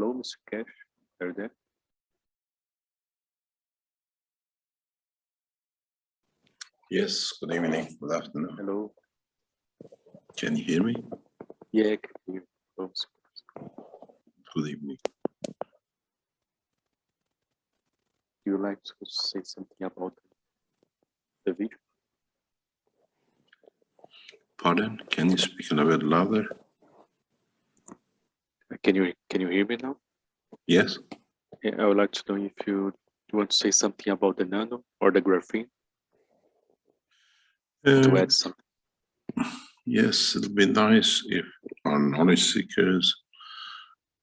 Hello, Mr. Keshe. Are you there? Yes, good evening, good afternoon. Hello. Can you hear me? Yeah, I can hear you. Hello, Mr. Keshe. Good evening. Do you like to say something about the video? Pardon? Can you speak a little bit louder? Can you hear me now? Yes. Yeah, I would like to know if you want to say something about the nano or the graphene to add something. Yes, it'll be nice if our knowledge seekers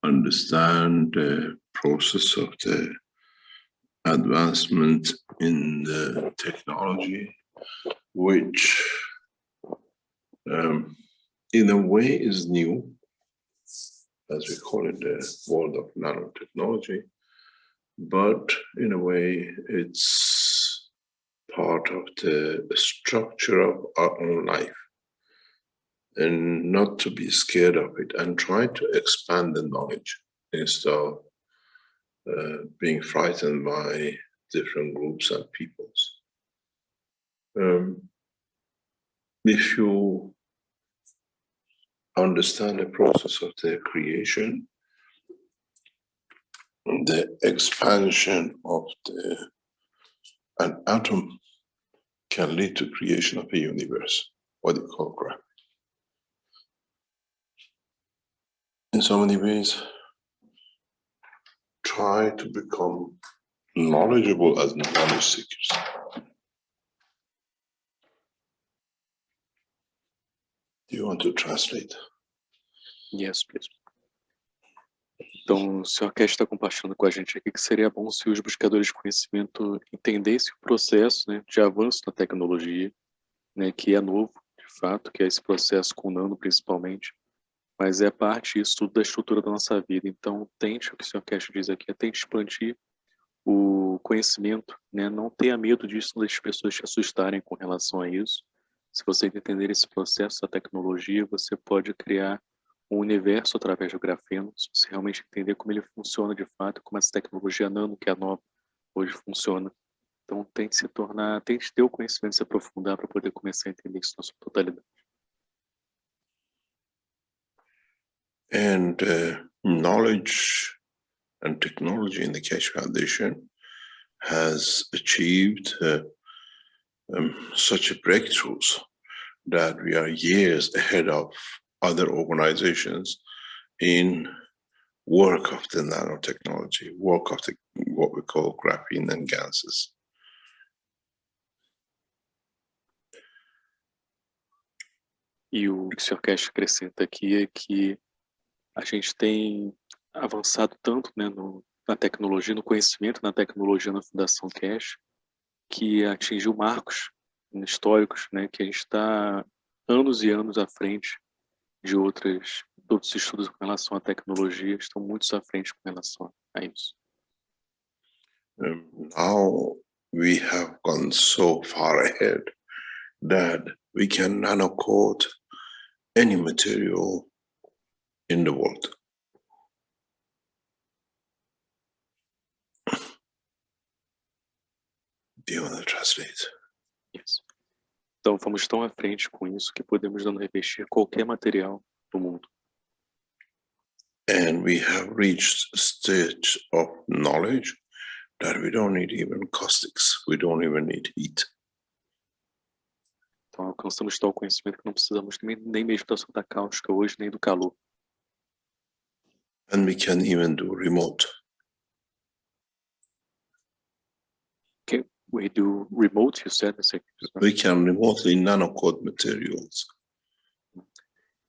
understand the process of the advancement in the technology, which in a way is new, as we call it, the world of nanotechnology, but in a way it's part of the structure of our own life, and not to be scared of it and try to expand the knowledge instead of being frightened by different groups and peoples. If you understand the process of the creation, the expansion of an atom can lead to creation of a universe, what you call gravity. In so many ways, try to become knowledgeable as knowledge seekers. Do you want to translate? Yes, please. Então, o Sr. Keshe está compartilhando com a gente aqui que seria bom se os buscadores de conhecimento entendessem o processo, né, de avanço na tecnologia, né, que é novo, de fato, que é esse processo com o nano principalmente, mas é parte disso tudo da estrutura da nossa vida. Então, tente, o que o Sr. Keshe diz aqui, tente expandir o conhecimento, né, não tenha medo disso, não deixe as pessoas te assustarem com relação a isso. Se você entender esse processo da tecnologia, você pode criar um universo através do grafeno, se você realmente entender como ele funciona de fato, como essa tecnologia nano, que é nova, hoje funciona. Então, tente ter o conhecimento, se aprofundar para poder começar a entender isso na sua totalidade. And knowledge and technology in the KESHE Foundation has achieved such breakthroughs that we are years ahead of other organizations in work of the nanotechnology, work of what we call graphene and gases. E o que o Sr. Keshe acrescenta aqui é que a gente tem avançado tanto, né, na tecnologia, no conhecimento, na tecnologia na Fundação KESHE, que atingiu marcos históricos, né, que a gente está anos e anos à frente de outros estudos com relação à tecnologia, estão muito à frente com relação a isso. Now we have gone so far ahead that we can nanocoat any material in the world. Do you want to translate? Yes. Então, fomos tão à frente com isso que podemos revestir qualquer material do mundo. And we have reached a stage of knowledge that we don't need even caustics, we don't even need heat. Então, alcançamos tal conhecimento que não precisamos nem mesmo da cáustica hoje, nem do calor. And we can even do remote. Okay. We do remote, you said. We can remotely nanocoat materials.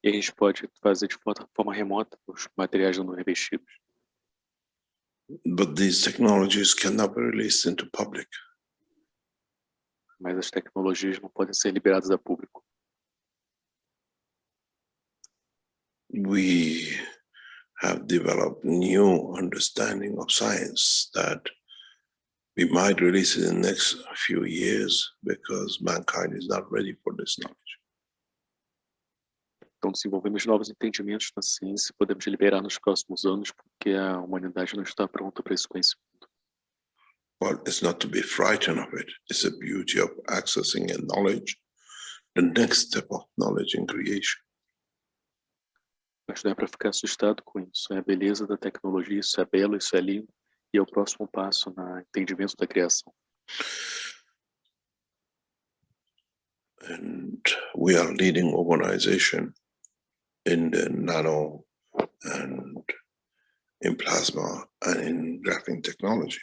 E a gente pode fazer de forma remota os materiais não revestidos. But these technologies cannot be released into public. Mas as tecnologias não podem ser liberadas a público. We have developed new understanding of science that we might release it in the next few years because mankind is not ready for this knowledge. Então, desenvolvemos novos entendimentos na ciência e podemos liberar nos próximos anos, porque a humanidade não está pronta para esse conhecimento. Well, it's not to be frightened of it. It's the beauty of accessing a knowledge, the next step of knowledge in creation. Mas não é para ficar assustado com isso. É a beleza da tecnologia, isso é belo, isso é lindo, e é o próximo passo no entendimento da criação. And we are leading organization in the nano and in plasma and in graphene technology.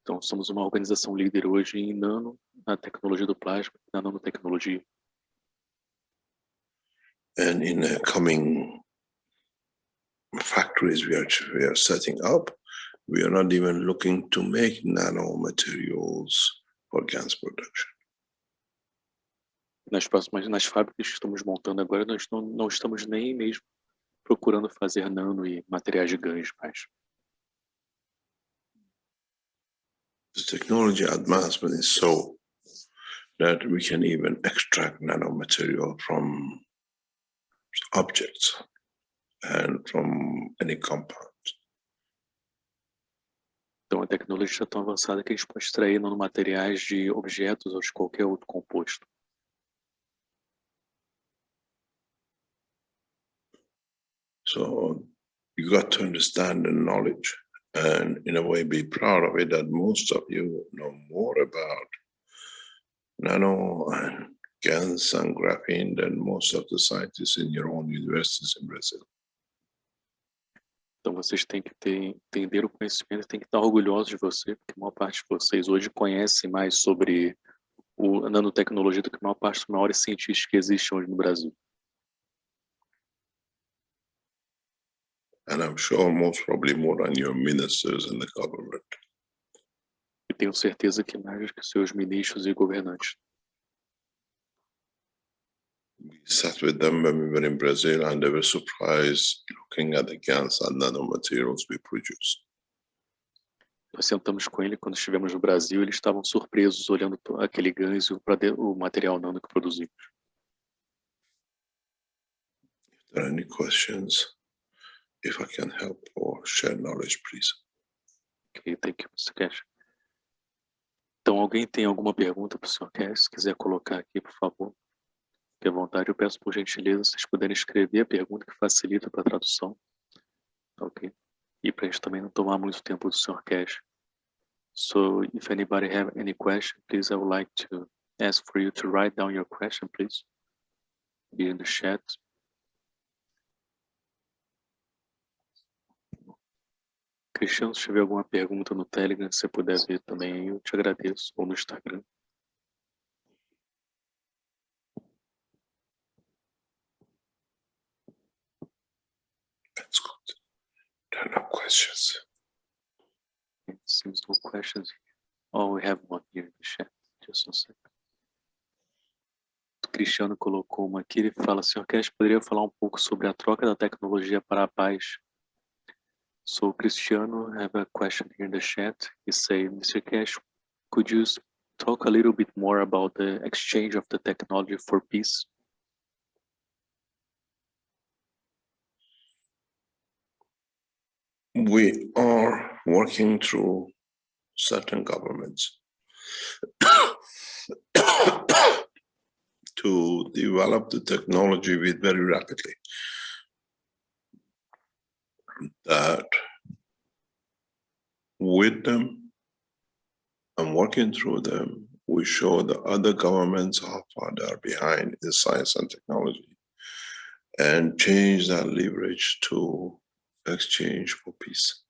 Então, somos uma organização líder hoje em nano, na tecnologia do plasma, na nanotecnologia. And in the coming factories we are setting up, we are not even looking to make nanomaterials for gas production. Nas fábricas que estamos montando agora, nós não estamos nem mesmo procurando fazer nano e materiais de ganhos mais. The technology advancement is so that we can even extract nanomaterial from objects and from any compound. Então, a tecnologia está tão avançada que a gente pode extrair nanomateriais de objetos ou de qualquer outro composto. So you got to understand the knowledge and in a way be proud of it, that most of you know more about nano and GANs and graphene than most of the scientists in your own universities in Brazil. Então vocês têm que entender o conhecimento, têm que estar orgulhosos de você, porque a maior parte de vocês hoje conhecem mais sobre a nanotecnologia do que a maior parte dos maiores cientistas que existem hoje no Brasil. And I'm sure most probably more than your ministers in the government. E tenho certeza que mais do que seus ministros e governantes. We sat with them when we were in Brazil and they were surprised looking at the GANs and nanomaterials we produce. Nós sentamos com ele quando estivemos no Brasil, eles estavam surpresos olhando aquele ganho para o material nano que produzimos. If there are any questions, if I can help or share knowledge, please. Ok, thank you, Mr. Keshe. Então, alguém tem alguma pergunta para o Sr. Keshe? Se quiser colocar aqui, por favor. Fique à vontade. Eu peço, por gentileza, vocês puderem escrever a pergunta que facilita para a tradução. Ok? E para a gente também não tomar muito tempo do Sr. Keshe. So, if anybody have any question, please, I would like to ask for you to write down your question, please. Here in the chat. Cristiano, se tiver alguma pergunta no Telegram, se você puder ver também, eu te agradeço. Ou no Instagram. That's good. There are no questions. It seems no questions here. Oh, we have one here in the chat. Just a second. O Cristiano colocou uma aqui, ele fala, Sr. Keshe, poderia falar um pouco sobre a troca da tecnologia para a paz? So Cristiano have a question here in the chat. He say, Mr. Keshe, could you talk a little bit more about the exchange of the technology for peace? We are working through certain governments to develop the technology with very rapidly. That with them and working through them, we show the other governments how far they are behind in science and technology and change that leverage to exchange for peace.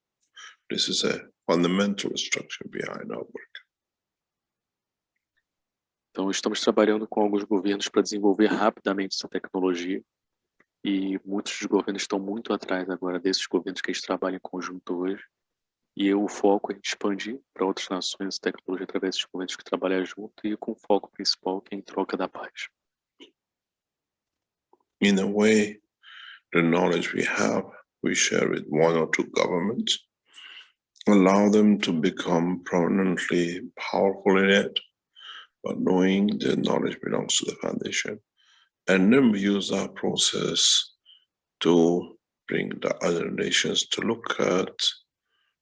This is a fundamental structure behind our work. Então, estamos trabalhando com alguns governos para desenvolver rapidamente essa tecnologia e muitos dos governos estão muito atrás agora desses governos que a gente trabalha em conjunto hoje. E o foco é expandir para outras nações a tecnologia através dos governos que trabalham junto e com o foco principal que é em troca da paz. In a way, the knowledge we have, we share with one or two governments, allow them to become prominently powerful in it, but knowing the knowledge belongs to the foundation, And then we use that process to bring the other nations to look at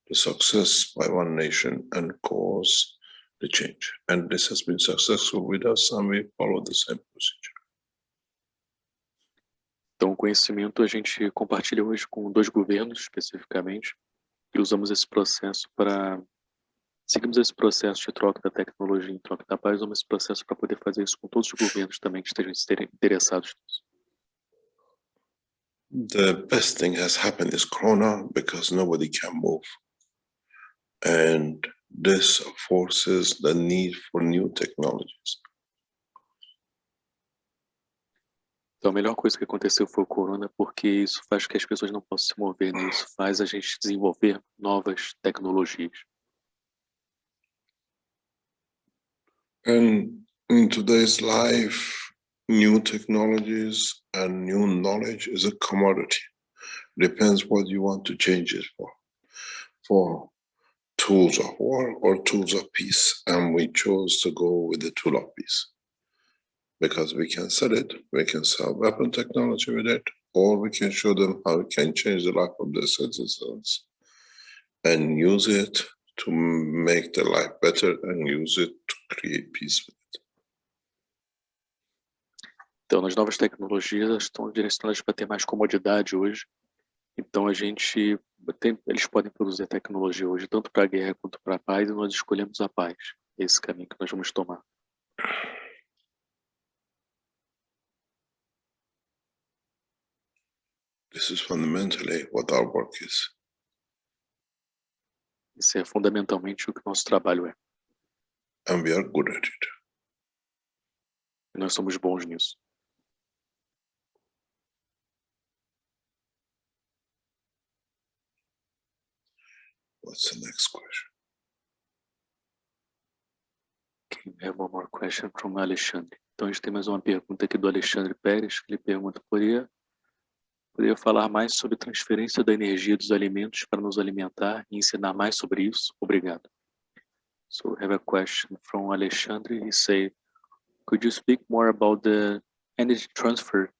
the success by one nation and cause the change. And this has been successful with us, and we follow the same procedure. Então, o conhecimento a gente compartilha hoje com 2 governos, especificamente, e usamos esse processo seguimos esse processo de troca da tecnologia em troca da paz, usamos esse processo para poder fazer isso com todos os governos também que estejam interessados nisso. The best thing has happened is Corona, because nobody can move. And this forces the need for new technologies. Então, a melhor coisa que aconteceu foi o corona, porque isso faz com que as pessoas não possam se mover, né? Isso faz a gente desenvolver novas tecnologias. And in today's life, new technologies and new knowledge is a commodity. Depends what you want to change it for tools of war or tools of peace. And we chose to go with the tool of peace, because we can sell it, we can sell weapon technology with it, or we can show them how it can change the life of their citizens and use it to make their life better and use it to create peace with it. Então, as novas tecnologias estão direcionadas para ter mais comodidade hoje. Então, eles podem produzir tecnologia hoje, tanto para a guerra quanto para a paz, e nós escolhemos a paz. Esse caminho que nós vamos tomar. This is fundamentally what our work is. Isso é fundamentalmente o que nosso trabalho é. And we are good at it. E nós somos bons nisso. What's the next question? Okay, we have one more question from Alexandre. Então, a gente tem mais uma pergunta aqui do Alexandre Pérez, que ele pergunta: poderia falar mais sobre transferência da energia dos alimentos para nos alimentar e ensinar mais sobre isso? Obrigado. So we have a question from Alexandre. He said, could you speak more about the energy transfer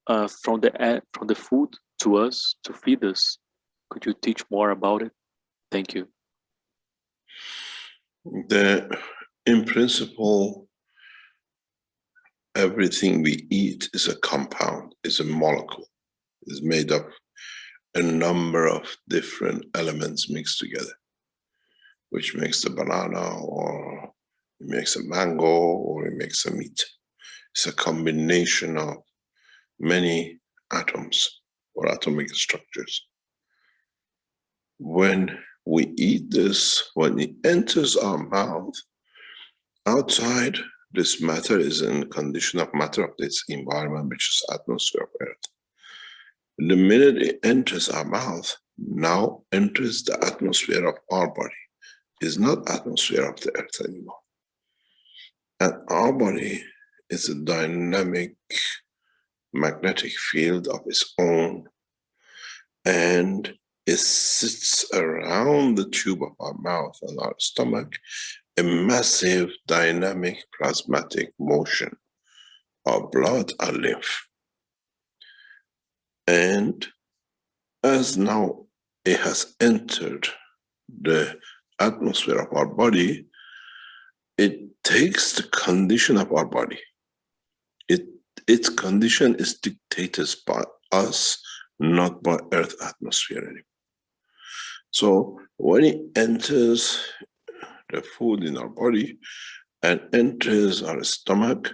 from the food to us to feed us? Could you teach more about it? Thank you. In principle, everything we eat is a compound, is a molecule, is made of a number of different elements mixed together, which makes the banana, or it makes a mango, or it makes a meat. It's a combination of many atoms or atomic structures. When we eat this, when it enters our mouth, outside, this matter is in condition of matter of this environment, which is atmosphere of Earth. The minute it enters our mouth, now enters the atmosphere of our body. It's not atmosphere of the Earth anymore. And our body is a dynamic magnetic field of its own, and it sits around the tube of our mouth and our stomach, a massive dynamic plasmatic motion of blood and lymph. And as now it has entered the atmosphere of our body, it takes the condition of our body. Its condition is dictated by us, not by Earth atmosphere anymore. So when it enters the food in our body and enters our stomach,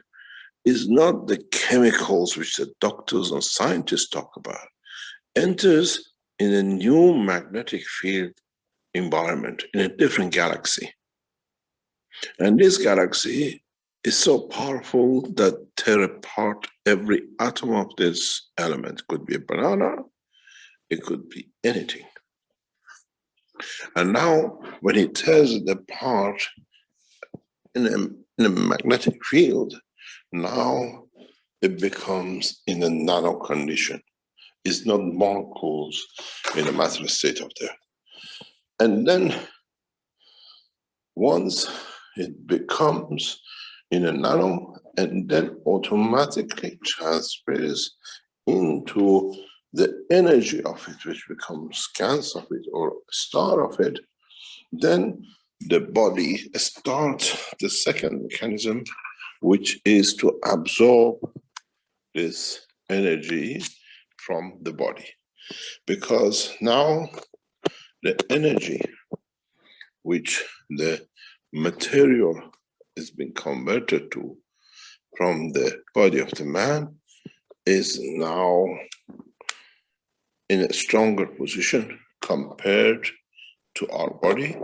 is not the chemicals which the doctors and scientists talk about. Enters in a new magnetic field environment in a different galaxy. And this galaxy is so powerful that tear apart every atom of this element. It could be a banana, it could be anything. And now when it tears it apart in a magnetic field, now it becomes in a nano condition. It's not molecules in a matter state of there. And then once it becomes in a nano and then automatically transfers into the energy of it, which becomes scans of it or a star of it. Then the body starts the second mechanism, which is to absorb this energy from the body. Because now the energy which the material is being converted to from the body of the man is now in a stronger position compared to our body,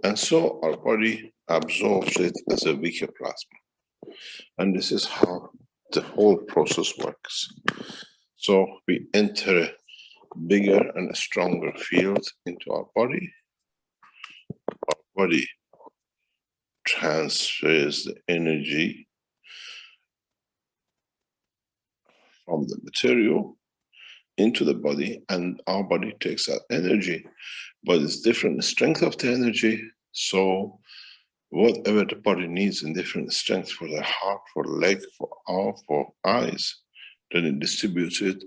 and so our body absorbs it as a weaker plasma. And this is how the whole process works. So we enter a bigger and a stronger field into our body. Our body transfers the energy from the material into the body, and our body takes that energy, but it's different strength of the energy. So whatever the body needs in different strength for the heart, for the leg, for arm, for eyes, then it distributes it,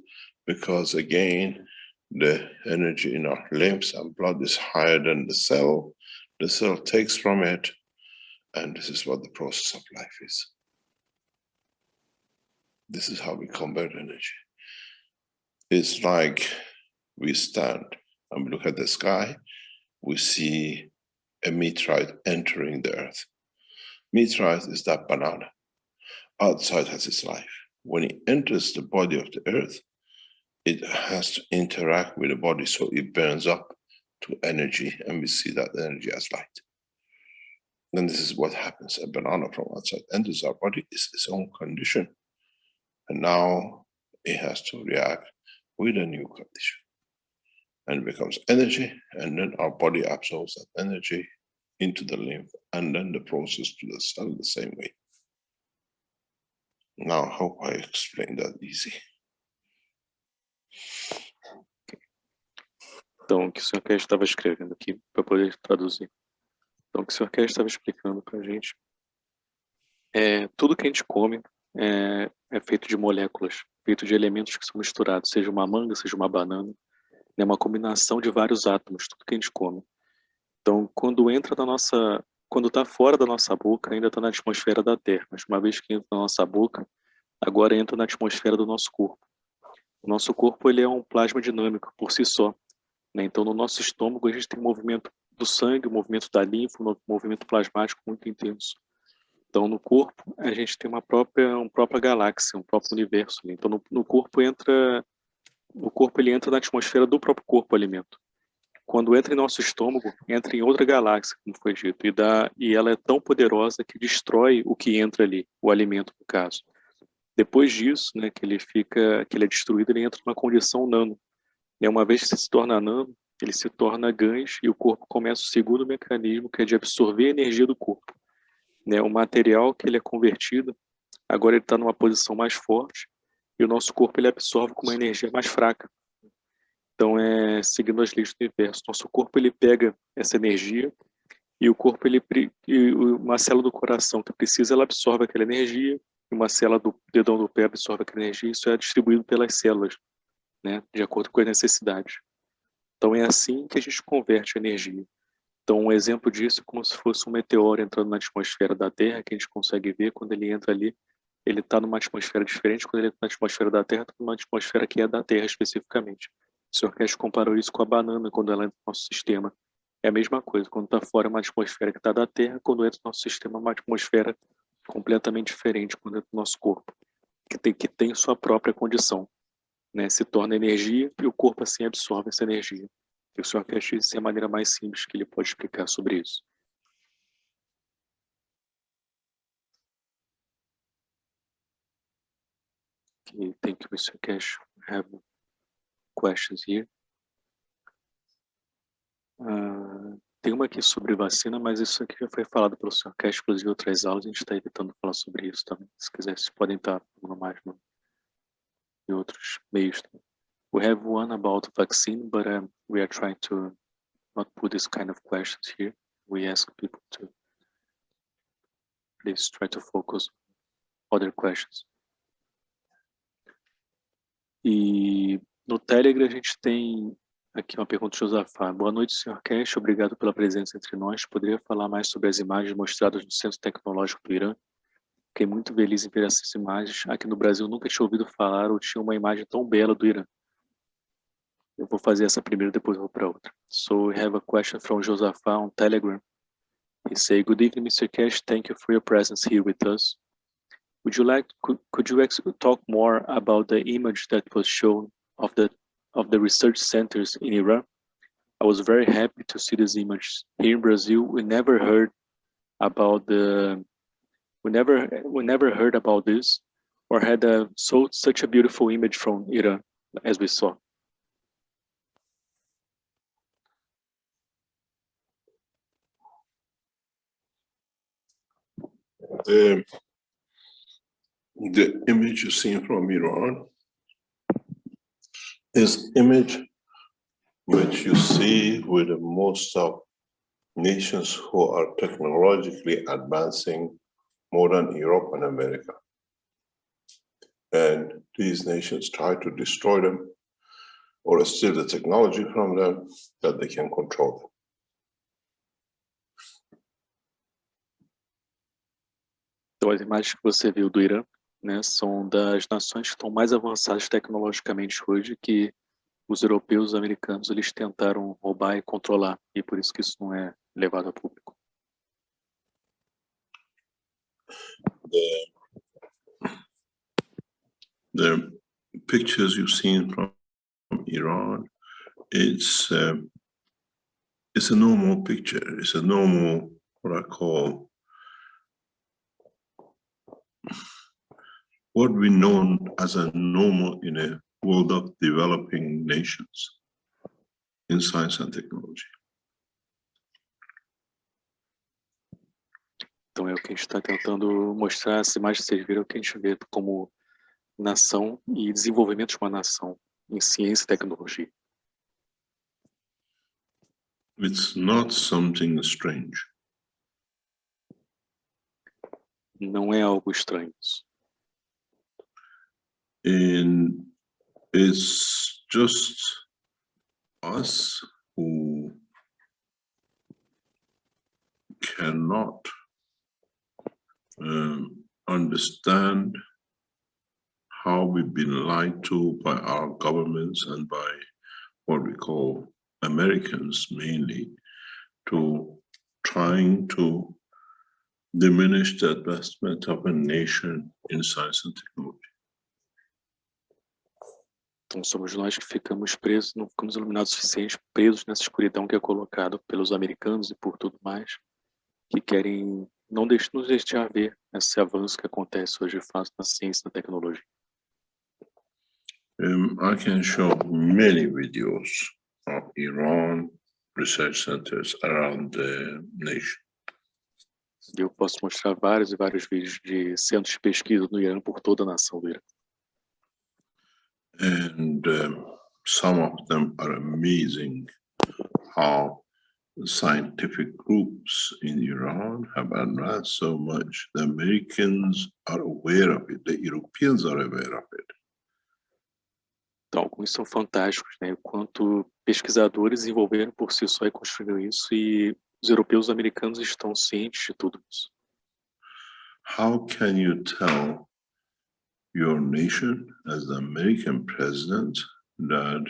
because again, the energy in our limbs and blood is higher than the cell. The cell takes from it, and this is what the process of life is. This is how we convert energy. It's like we stand and we look at the sky, we see a meteorite entering the earth. Meteorite is that banana. Outside has its life. When it enters the body of the earth, it has to interact with the body, so it burns up to energy, and we see that energy as light. Then this is what happens. A banana from outside enters our body, it's its own condition. And now it has to react with a new condition. And it becomes energy, and then our body absorbs that energy into the lymph, and then the process to the cell the same way. Now, I hope I explained that easy. Então, o que o Sr. Keshe estava escrevendo aqui, para poder traduzir. Então, o que o Sr. Keshe estava explicando para a gente tudo que a gente come é feito de moléculas, feito de elementos que são misturados, seja uma manga, seja uma banana, é uma combinação de vários átomos, tudo que a gente come. Então, quando está fora da nossa boca, ainda está na atmosfera da Terra, mas uma vez que entra na nossa boca, agora entra na atmosfera do nosso corpo. O nosso corpo, ele é um plasma dinâmico por si só, né? Então, no nosso estômago, a gente tem um movimento do sangue, um movimento da linfa, um movimento plasmático muito intenso. Então, no corpo, a gente tem uma própria galáxia, um próprio universo. Então, no corpo ele entra na atmosfera do próprio corpo, o alimento. Quando entra em nosso estômago, entra em outra galáxia, como foi dito, e ela é tão poderosa que destrói o que entra ali, o alimento, no caso. Depois disso, né, que ele é destruído, ele entra numa condição nano. E uma vez que se torna nano, ele se torna gans, e o corpo começa o segundo mecanismo, que é de absorver a energia do corpo. Né, o material que ele é convertido, agora ele está numa posição mais forte, e o nosso corpo ele absorve com uma energia mais fraca. Então, seguindo as leis do universo, nosso corpo ele pega essa energia, e o corpo uma célula do coração que precisa, ela absorve aquela energia, e uma célula do dedão do pé absorve aquela energia, e isso é distribuído pelas células, né, de acordo com as necessidades. Então, é assim que a gente converte a energia. Então, um exemplo disso é como se fosse um meteoro entrando na atmosfera da Terra, que a gente consegue ver quando ele entra ali, ele está numa atmosfera diferente, quando ele entra na atmosfera da Terra, está numa atmosfera que é da Terra especificamente. O Sr. Keshe comparou isso com a banana, quando ela entra no nosso sistema. É a mesma coisa, quando está fora é uma atmosfera que está da Terra, quando entra no nosso sistema é uma atmosfera completamente diferente quando entra no nosso corpo, que tem sua própria condição, né? Se torna energia e o corpo assim absorve essa energia. E o Sr. Keshe disse a maneira mais simples que ele pode explicar sobre isso. Okay, thank you, Mr. Keshe. I have questions here. Tem uma aqui sobre vacina, mas isso aqui já foi falado pelo Sr. Keshe, inclusive em outras aulas, a gente está evitando falar sobre isso também. Se quiser, vocês podem estar no mais em outros meios também. We have one about vaccine, but we are trying to not put this kind of questions here. We ask people to please try to focus other questions. E no Telegram a gente tem aqui uma pergunta de Josafá. Boa noite, Sr. Keshe. Obrigado pela presença entre nós. Poderia falar mais sobre as imagens mostradas no Centro Tecnológico do Irã? Fiquei muito feliz em ver essas imagens. Aqui no Brasil nunca tinha ouvido falar ou tinha uma imagem tão bela do Irã. Eu vou fazer essa primeiro, depois vou para outra. So we have a question from Josafá on Telegram. He say, "Good evening, Mr. Keshe. Thank you for your presence here with us. Would you like could you talk more about the image that was shown of the research centers in Iran? I was very happy to see this image. Here in Brazil, we never heard about this or had such a beautiful image from Iran as we saw." The image you see from Iran is image which you see with most of nations who are technologically advancing more than Europe and America. And these nations try to destroy them or steal the technology from them that they can control them. Então, as imagens que você viu do Irã, né, são das nações que estão mais avançadas tecnologicamente hoje, que os europeus e os americanos eles tentaram roubar e controlar, e por isso que isso não é levado a público. The pictures you've seen from Iran, it's a normal picture. It's a normal, what I call, what we know as a normal in a world of developing nations in science and technology. Então é o que a gente está tentando mostrar, as imagens que vocês viram, que a gente vê como nação e desenvolvimento de uma nação em ciência e tecnologia. It's not something strange. Não é algo estranho isso. And it's just us who cannot understand how we've been lied to by our governments and by what we call Americans mainly, to trying to diminish the advancement of a nation in science and technology. Então somos nós que ficamos presos, não ficamos iluminados o suficiente, presos nessa escuridão que é colocada pelos americanos e por tudo mais, que querem não nos deixar ver esse avanço que acontece hoje de fato na ciência e na tecnologia. I can show many videos of Iran research centers around the nation. Eu posso mostrar vários e vários vídeos de centros de pesquisa no Irã por toda a nação do Irã. And some of them are amazing how scientific groups in Iran have advanced so much. The Americans are aware of it. The Europeans are aware of it. Então, alguns são fantásticos, né? O quanto pesquisadores desenvolveram por si só e construíram isso, e os europeus e os americanos estão cientes de tudo isso. How can you tell your nation as the American president that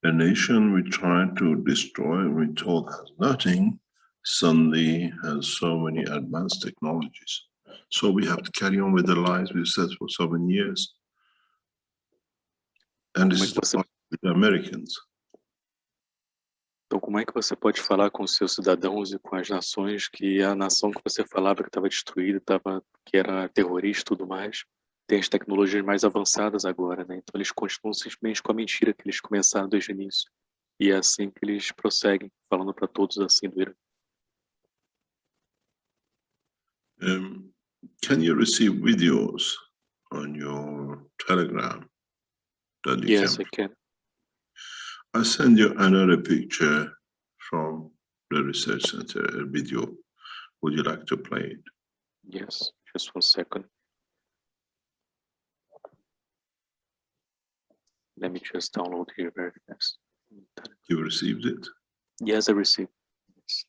a nation we tried to destroy, we told has nothing, suddenly has so many advanced technologies? So we have to carry on with the lies we've said for so many years. And this is the with the Americans. Então, como é que você pode falar com os seus cidadãos e com as nações que a nação que você falava que estava destruída, que era terrorista e tudo mais, tem as tecnologias mais avançadas agora, né? Então eles continuam simplesmente com a mentira que eles começaram desde o início. E é assim que eles prosseguem, falando para todos assim do Irã. Can you receive videos on your Telegram? Yes, I can. I'll send you another picture from the research center, a video. Would you like to play it? Yes, just 1 second. Let me just download here very fast. You received it? Yes, I received. Yes.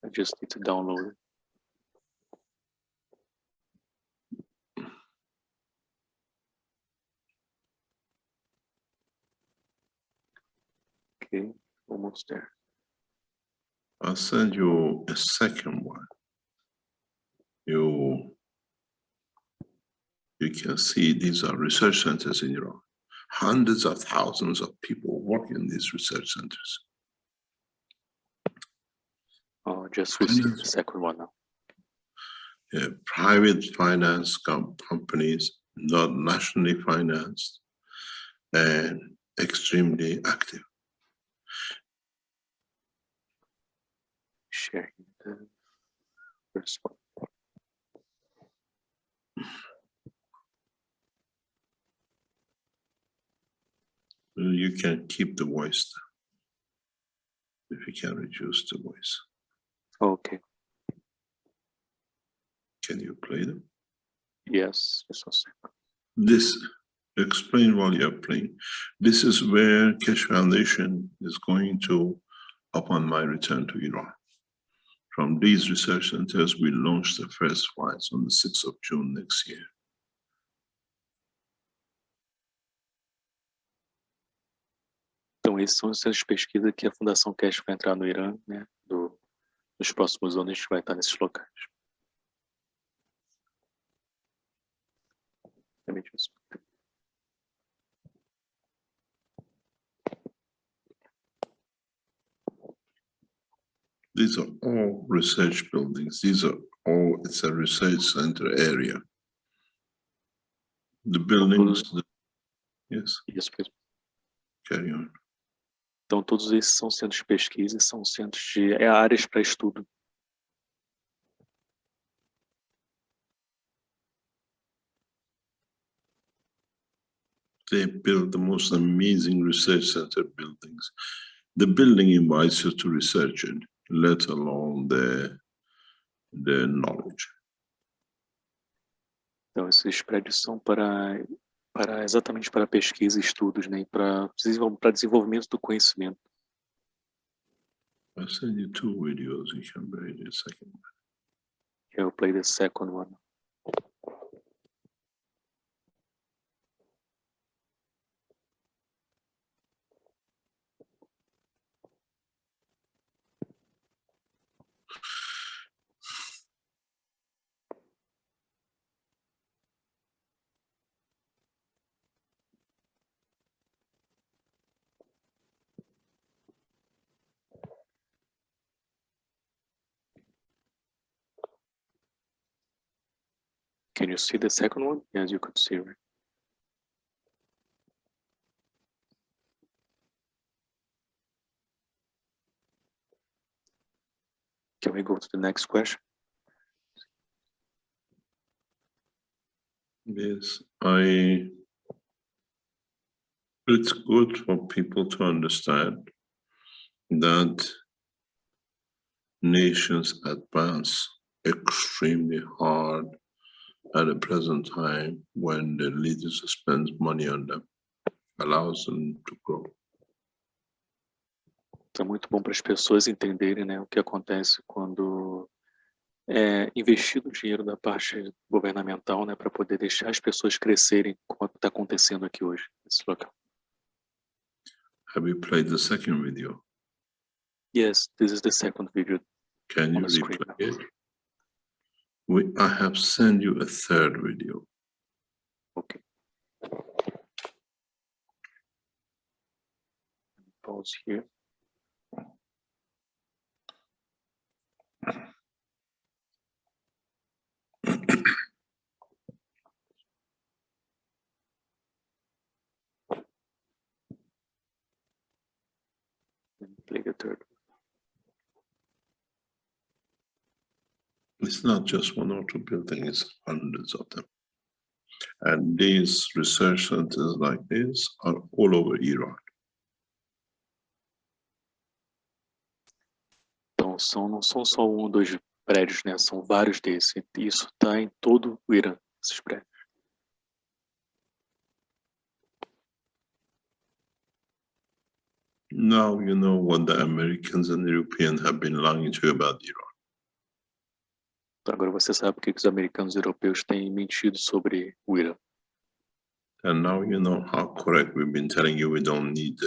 I just need to download it. Okay, almost there. I'll send you a second one. You can see these are research centers in Iran. Hundreds of thousands of people work in these research centers. Oh, just received the second one now. Yeah, private finance companies, not nationally financed, and extremely active. Sharing the first one. You can keep the voice if you can reduce the voice. Okay. Can you play them? Yes, just a second. This, explain while you're playing. This is where KESHE Foundation is going to, upon my return to Iran. From these research centers, we launch the first flights on the 6th of June next year. Então, esses são os centros de pesquisa que a Fundação KESHE vai entrar no Irã, né? Nos próximos anos a gente vai estar nesses locais. Let me just... These are all research buildings. These are all, it's a research center area. The buildings, yes. Isso mesmo. Carry on. Então, todos esses são centros de pesquisa, são centros de áreas para estudo. They build the most amazing research center buildings. The building invites you to research it, let alone the knowledge. Então, esses prédios são exatamente para pesquisa e estudos, né? E para desenvolvimento do conhecimento. I'll send you 2 videos, you can play the second one. I'll play the second one. Can you see the second one? Yes, you could see, right? Can we go to the next question? Yes, it's good for people to understand that nations advance extremely hard at the present time when the leaders spend money on them, allows them to grow. Então, é muito bom para as pessoas entenderem, né, o que acontece quando é investido o dinheiro da parte governamental, né, para poder deixar as pessoas crescerem, como está acontecendo aqui hoje, nesse local. Have you played the second video? Yes, this is the second video. Can you replay it? I have sent you a third video. Okay. Pause here. Play the third. It's not just 1 or 2 buildings, it's hundreds of them. And these research centers like this are all over Iran. Então, não são só 1 ou 2 prédios, né? São vários desses. Isso está em todo o Irã, esses prédios. Now you know what the Americans and Europeans have been lying to you about Iran. Então agora você sabe por que os americanos e europeus têm mentido sobre o Irã. And now you know how correct we've been telling you we don't need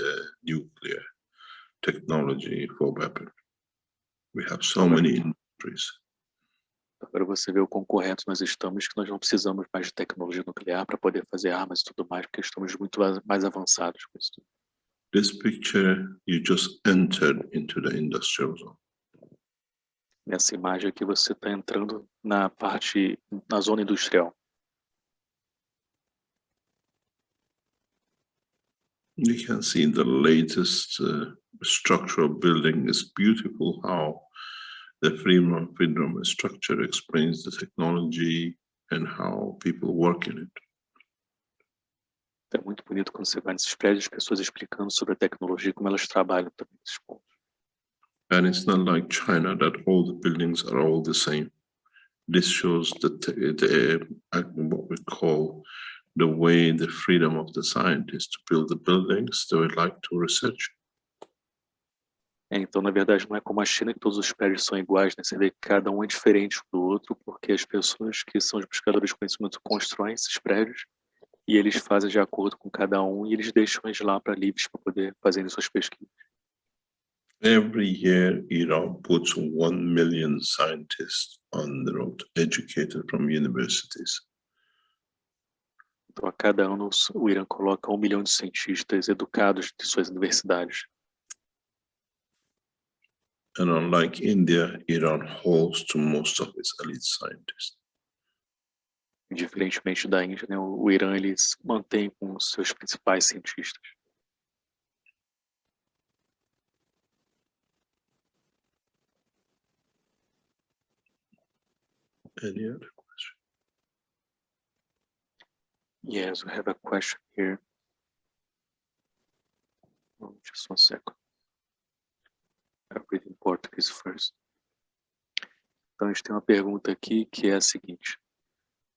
nuclear technology for weapons. We have so many industries. Agora você vê o quão corretos nós estamos, que nós não precisamos mais de tecnologia nuclear para poder fazer armas e tudo mais, porque estamos muito mais avançados com isso. This picture, you just entered into the industrial zone. Nessa imagem aqui você está entrando na zona industrial. You can see the latest structural building is beautiful, how the freedom structure explains the technology and how people work in it. É muito bonito quando você vai nesses prédios, as pessoas explicando sobre a tecnologia, como elas trabalham também nesses pontos. And it's not like China that all the buildings are all the same. This shows what we call the way, the freedom of the scientists to build the buildings they would like to research. Então, na verdade, não é como a China que todos os prédios são iguais, né? Você vê que cada um é diferente do outro, porque as pessoas que são os buscadores de conhecimento constroem esses prédios e eles fazem de acordo com cada um e eles deixam eles lá para livres para poder fazer suas pesquisas. Every year, Iran puts 1 million scientists on the road, educated from universities. Então, a cada ano, o Irã coloca 1 milhão de cientistas educados de suas universidades. And unlike India, Iran holds to most of its elite scientists. Diferentemente da Índia, né, o Irã ele se mantém com os seus principais cientistas. Any other question? Yes, we have a question here. Oh, just 1 second. I'll read in Portuguese first. Então, a gente tem uma pergunta aqui que é a seguinte.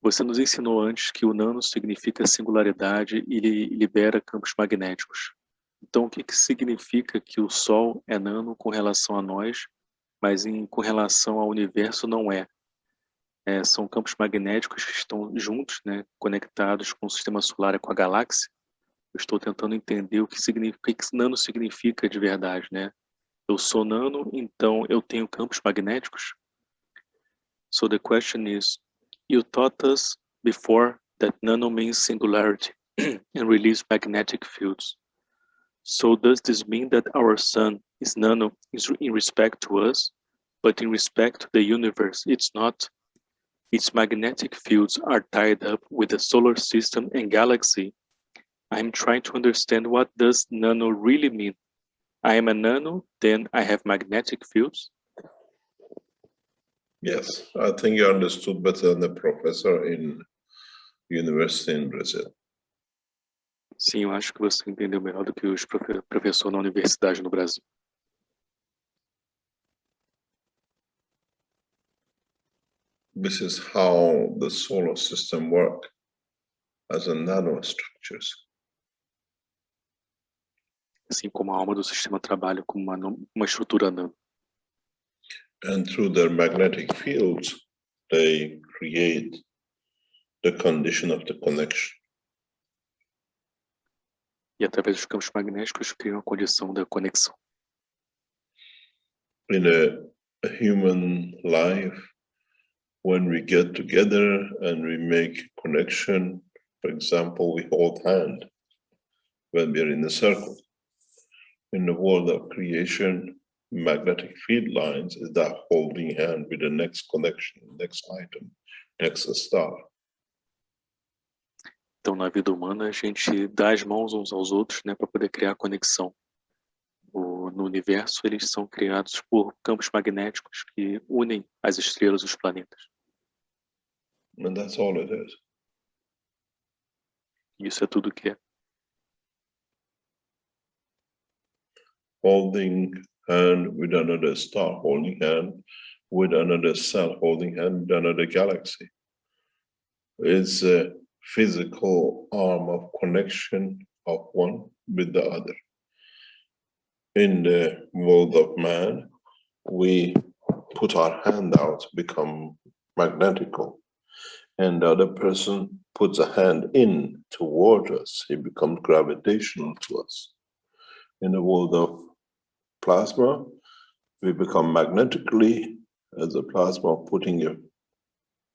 Você nos ensinou antes que o nano significa singularidade e libera campos magnéticos. Então, o que significa que o Sol é nano com relação a nós, mas com relação ao universo não é? São campos magnéticos que estão juntos, né, conectados com o sistema solar e com a galáxia. Eu estou tentando entender o que nano significa de verdade, né? Eu sou nano, então eu tenho campos magnéticos? So the question is, you taught us before that nano means singularity and release magnetic fields. So does this mean that our sun is nano in respect to us, but in respect to the universe it's not? Its magnetic fields are tied up with the solar system and galaxy. I'm trying to understand what does nano really mean. I am a nano, then I have magnetic fields? Yes, I think you understood better than the professor in university in Brazil. Sim, eu acho que você entendeu melhor do que os professores na universidade no Brasil. This is how the solar system works as a nanostructures. Assim como a alma do sistema trabalha como uma estrutura nano. And through their magnetic fields, they create the condition of the connection. E através dos campos magnéticos criam a condição da conexão. In a human life, when we get together and we make connection, for example, we hold hand when we are in a circle. In the world of creation, magnetic field lines is that holding hand with the next connection, next item, next star. Então, na vida humana, a gente dá as mãos uns aos outros, né, para poder criar conexão. No universo, eles são criados por campos magnéticos que unem as estrelas e os planetas. And that's all it is. Isso é tudo que é. Holding hand with another star, holding hand with another cell, holding hand with another galaxy. It's a physical arm of connection of one with the other. in the world of man, we put our hand out, become magnetical, and the other person puts a hand in toward us, he becomes gravitational to us. In the world of plasma, we become magnetically as a plasma putting a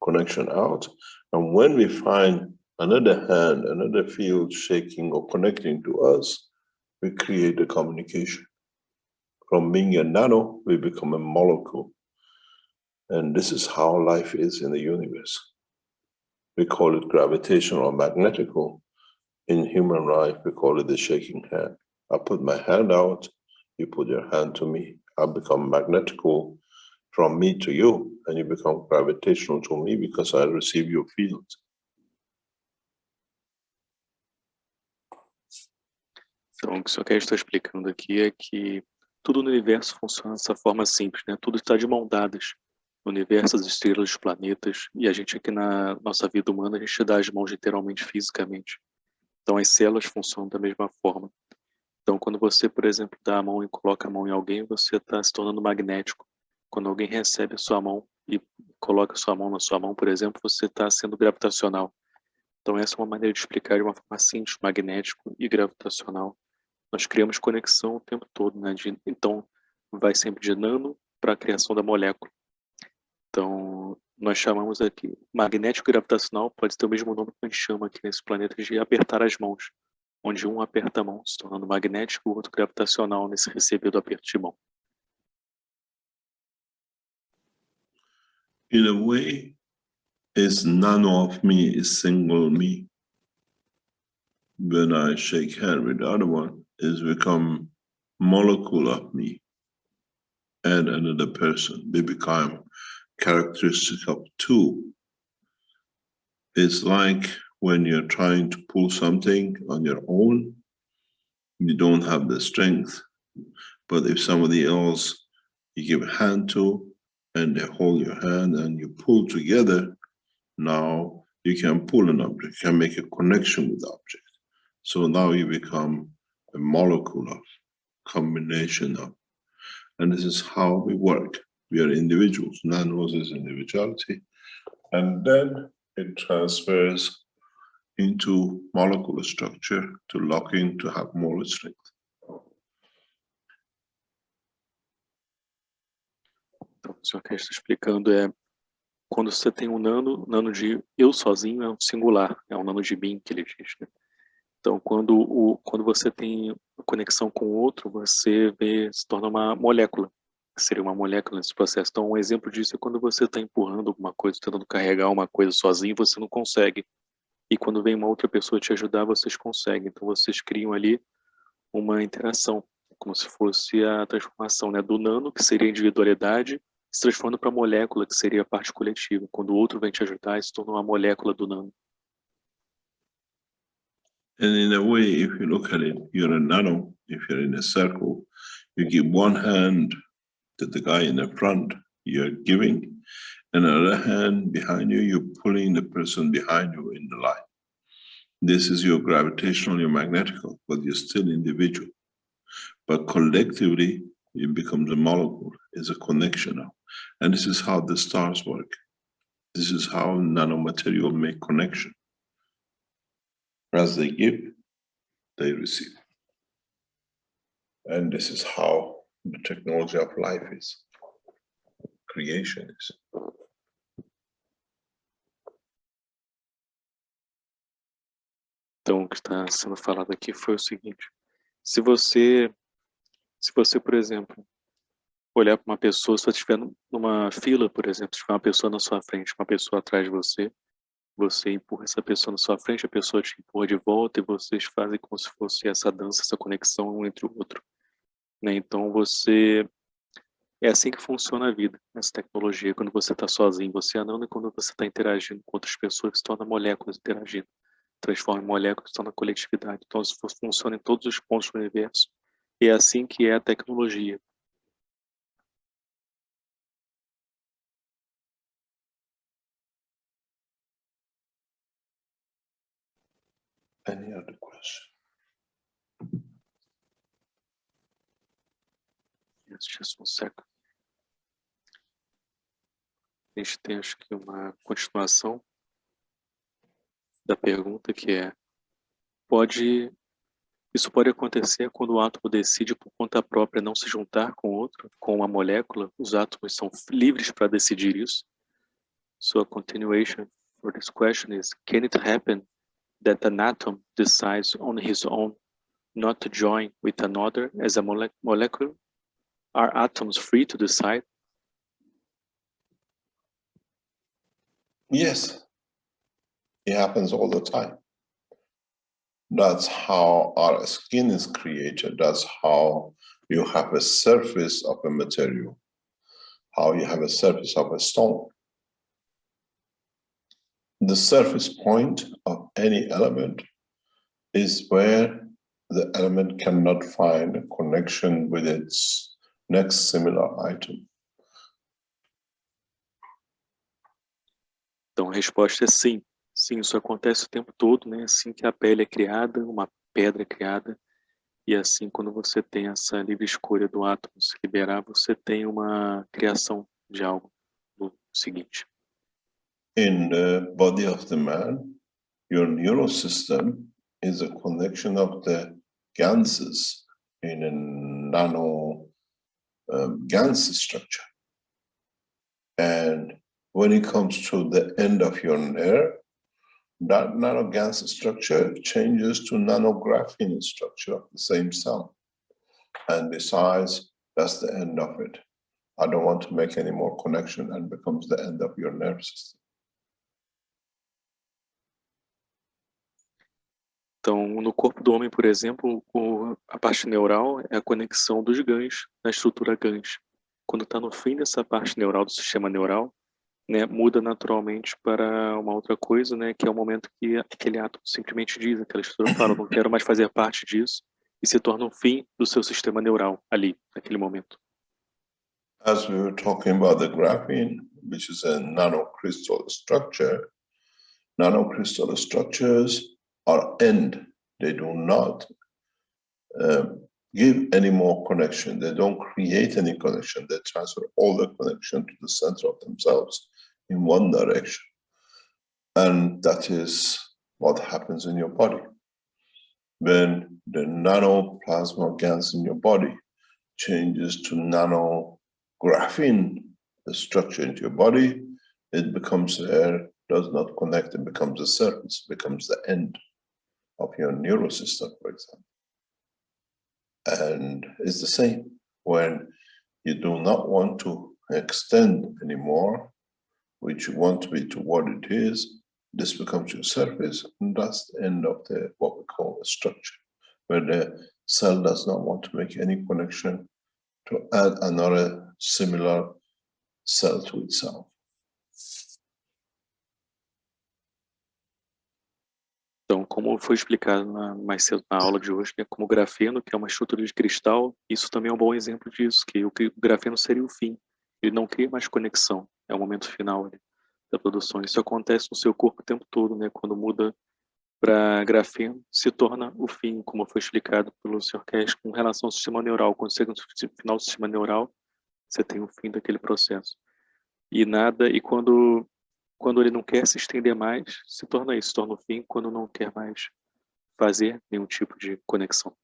connection out. And when we find another hand, another field shaking or connecting to us, we create a communication. From being a nano, we become a molecule. And this is how life is in the universe. We call it gravitational or magnetical. In human life, we call it the shaking hand. I put my hand out, you put your hand to me. I become magnetical from me to you, and you become gravitational to me because I receive your field. Então, o que o Sr. Keshe está explicando aqui é que tudo no universo funciona dessa forma simples, né? Tudo está de mãos dadas. No universo, as estrelas, os planetas, e a gente aqui na nossa vida humana, a gente dá as mãos literalmente, fisicamente. Então, as células funcionam da mesma forma. Então, quando você, por exemplo, dá a mão e coloca a mão em alguém, você está se tornando magnético. Quando alguém recebe a sua mão e coloca a sua mão na sua mão, por exemplo, você está sendo gravitacional. Então, essa é uma maneira de explicar de uma forma simples, magnético e gravitacional. Nós criamos conexão o tempo todo, né? Então, vai sempre de nano para a criação da molécula. Então, nós chamamos aqui, magnético e gravitacional pode ter o mesmo nome que a gente chama aqui nesse planeta de apertar as mãos, onde um aperta a mão, se tornando magnético, o outro gravitacional nesse receber do aperto de mão. In a way, it's nano of me, is single me. When I shake hand with the other one, it's become molecule of me and another person. They become characteristic of two. It's like when you're trying to pull something on your own, you don't have the strength. But if somebody else you give a hand to and they hold your hand and you pull together, now you can pull an object, you can make a connection with the object. So now you become a molecule of, combination of, and this is how we work. We are individuals, nanos is individuality, and then it transfers into molecular structure to lock in to have more strength. Então, o senhor está explicando quando você tem um nano de eu sozinho é um singular, é um nano de mim que ele diz, né? Então, quando você tem conexão com o outro, você se torna uma molécula, que seria uma molécula nesse processo. Então, um exemplo disso é quando você está empurrando alguma coisa, tentando carregar uma coisa sozinho, você não consegue. E quando vem uma outra pessoa te ajudar, vocês conseguem. Então, vocês criam ali uma interação, como se fosse a transformação, né, do nano, que seria a individualidade, se transformando para a molécula, que seria a parte coletiva. Quando o outro vem te ajudar, se torna uma molécula do nano. And in a way, if you look at it, you're a nano. If you're in a circle, you give one hand to the guy in the front, you're giving, and another hand behind you, you're pulling the person behind you in the line. This is your gravitational, your magnetical, but you're still individual. But collectively, it becomes a molecule, it's a connection now. And this is how the stars work. This is how nanomaterial make connection. As they give, they receive. And this is how the technology of life is. Creation is. Então, o que está sendo falado aqui foi o seguinte: se você, por exemplo, olhar para uma pessoa, se você estiver numa fila, por exemplo, se tiver uma pessoa na sua frente, uma pessoa atrás de você, você empurra essa pessoa na sua frente, a pessoa te empurra de volta e vocês fazem como se fosse essa dança, essa conexão um entre o outro, né? Então, é assim que funciona a vida, essa tecnologia. Quando você está sozinho, você é nano, e quando você está interagindo com outras pessoas, se torna moléculas interagindo. Transforma em moléculas, se torna coletividade. Então, isso funciona em todos os pontos do universo. E é assim que é a tecnologia. Any other question? Yes, just one second. A gente tem, acho que, uma continuação da pergunta que é: isso pode acontecer quando o átomo decide por conta própria não se juntar com outro, com uma molécula? Os átomos são livres para decidir isso? So a continuation for this question is, can it happen that an atom decides on his own not to join with another as a molecule? Are atoms free to decide? Yes, it happens all the time. That's how our skin is created. That's how you have a surface of a material, how you have a surface of a stone. The surface point of any element is where the element cannot find a connection with its next similar item. Então a resposta é sim. Sim, isso acontece o tempo todo, né? Assim que a pele é criada, uma pedra é criada, e assim quando você tem essa livre escolha do átomo se liberar, você tem uma criação de algo no seguinte. In the body of the man, your neural system is a connection of the ganses in a nano gans structure. And when it comes to the end of your nerve, that nanogans structure changes to nanographene structure of the same cell. And besides, that's the end of it. I don't want to make any more connection, and becomes the end of your nerve system. Então, no corpo do homem, por exemplo, a parte neural é a conexão dos gãs na estrutura gãs. Quando está no fim dessa parte neural do sistema neural, né, muda naturalmente para uma outra coisa, né, que é o momento que aquele átomo simplesmente diz, aquela estrutura fala, não quero mais fazer parte disso, e se torna o fim do seu sistema neural ali, naquele momento. As we were talking about the graphene, which is a nanocrystal structure, nanocrystal structures are end. They do not give any more connection. They don't create any connection. They transfer all the connection to the center of themselves in one direction. And that is what happens in your body. When the nanoplasma gans in your body changes to nanographene, the structure into your body, it becomes there, does not connect, it becomes a surface, becomes the end of your neural system, for example. And it's the same when you do not want to extend anymore, which you want to be to what it is, this becomes your surface, and that's the end of the what we call a structure, where the cell does not want to make any connection to add another similar cell to itself. Então, como foi explicado mais cedo na aula de hoje, né, como o grafeno, que é uma estrutura de cristal, isso também é um bom exemplo disso, que o grafeno seria o fim. Ele não cria mais conexão, é o momento final ali, da produção. Isso acontece no seu corpo o tempo todo, né, quando muda para grafeno, se torna o fim, como foi explicado pelo Sr. KESHE, com relação ao sistema neural. Quando chega no final do sistema neural, você tem o fim daquele processo. E quando ele não quer se estender mais, se torna isso, se torna o fim quando não quer mais fazer nenhum tipo de conexão.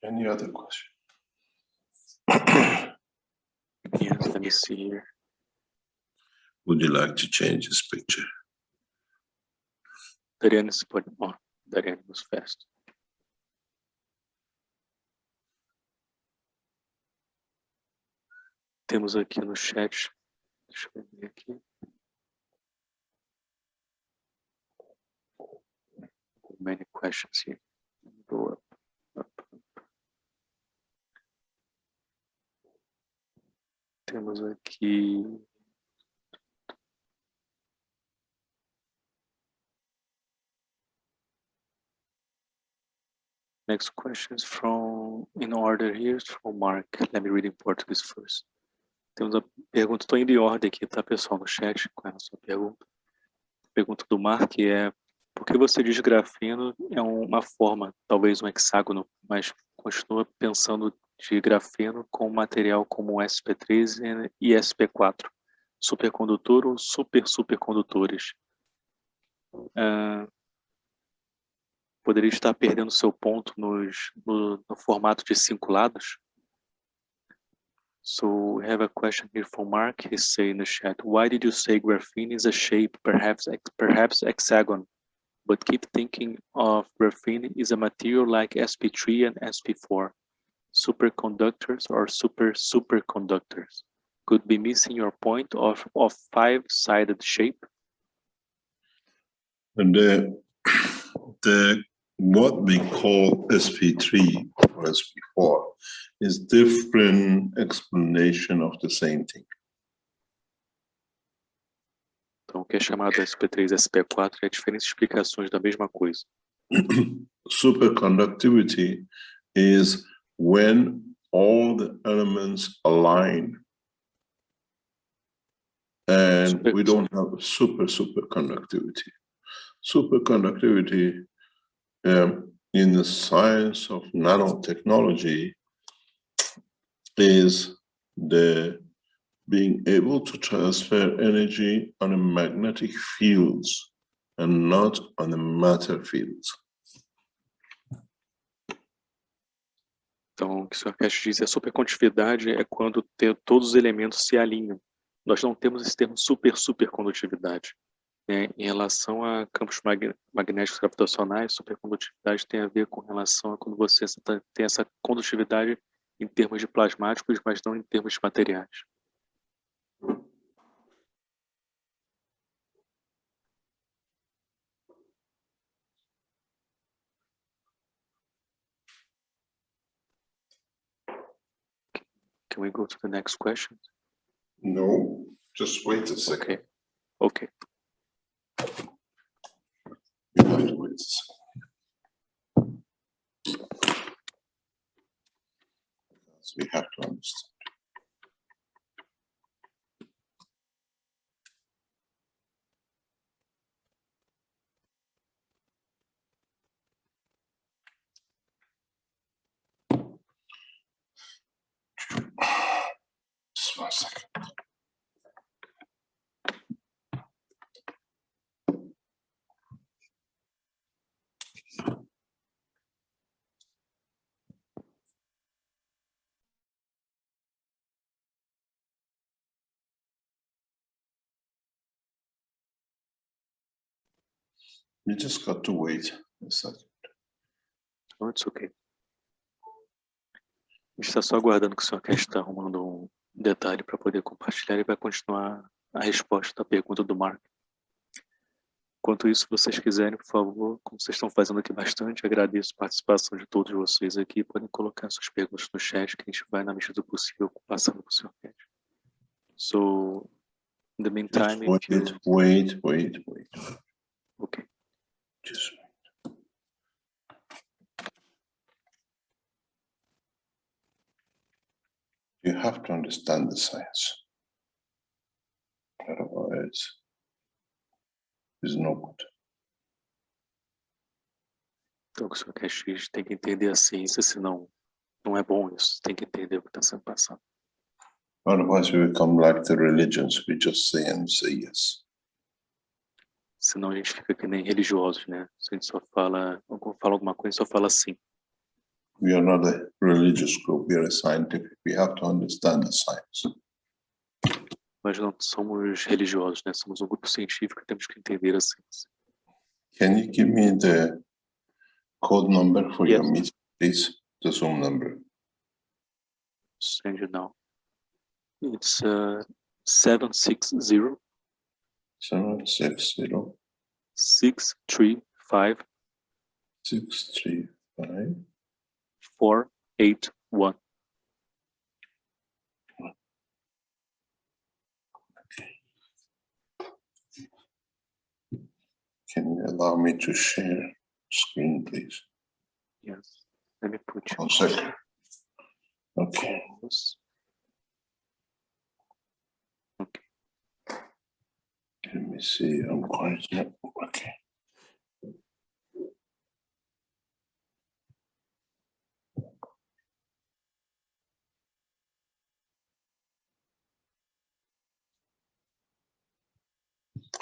Any other question? Yes, let me see here. Would you like to change this picture? Dariane, se pode... Dariane was fast. Temos aqui no chat, deixa eu ver aqui. Many questions here. Go up. Temos aqui... Next question is from, in order here, from Mark. Let me read in Portuguese first. Temos a pergunta, estou indo em ordem aqui, tá, pessoal, no chat, com a sua pergunta. A pergunta do Mark é, por que você diz grafeno é uma forma, talvez um hexágono, mas continua pensando de grafeno com material como sp3 e sp4, supercondutor ou supercondutores? Poderia estar perdendo seu ponto no formato de 5 lados? So we have a question here from Mark. He's saying in the chat, why did you say graphene is a shape, perhaps hexagon, but keep thinking of graphene is a material like sp3 and sp4, superconductors or superconductors? Could be missing your point of 5-sided shape? And what we call sp3 or sp4 is different explanation of the same thing. Então, o que é chamado sp3 e sp4 é diferentes explicações da mesma coisa. Superconductivity is when all the elements align, and we don't have superconductivity. Superconductivity in the science of nanotechnology is the being able to transfer energy on the magnetic fields and not on the matter fields. Então, o que o Sr. Keshe diz é supercondutividade é quando todos os elementos se alinham. Nós não temos esse termo supercondutividade. Em relação a campos magnéticos gravitacionais, supercondutividade tem a ver com relação a quando você tem essa condutividade em termos de plasmáticos, mas não em termos de materiais. Can we go to the next question? No, just wait a second. Okay. You have to wait a second. So we have to understand. Just 1 second. You just got to wait a second. Oh, it's okay. A gente está só aguardando que o Sr. Keshe está arrumando um detalhe para poder compartilhar e vai continuar a resposta da pergunta do Mark. Enquanto isso, se vocês quiserem, por favor, como vocês estão fazendo aqui bastante, agradeço a participação de todos vocês aqui. Podem colocar suas perguntas no chat, que a gente vai, na medida do possível, passando para o Sr. Keshe. So, in the meantime, Wait. Okay. Just wait. You have to understand the science. Otherwise, it's no good. Então, o Sr. Keshe tem que entender a ciência, senão não é bom isso. Tem que entender o que está sendo passado. Otherwise, we become like the religions. We just say and say yes. Senão a gente fica que nem religiosos, né? Se a gente só fala alguma coisa, só fala sim. We are not a religious group. We are a scientific. We have to understand the science. Nós não somos religiosos, né? Somos um grupo científico e temos que entender a ciência. Can you give me the code number for Yes. your meeting, please? The Zoom number. Send you now. It's 760 760 635 635 481. Can you allow me to share screen, please? Yes. Let me put you 1 second. Okay. pause. Okay. Let me see. I'm going to. Okay.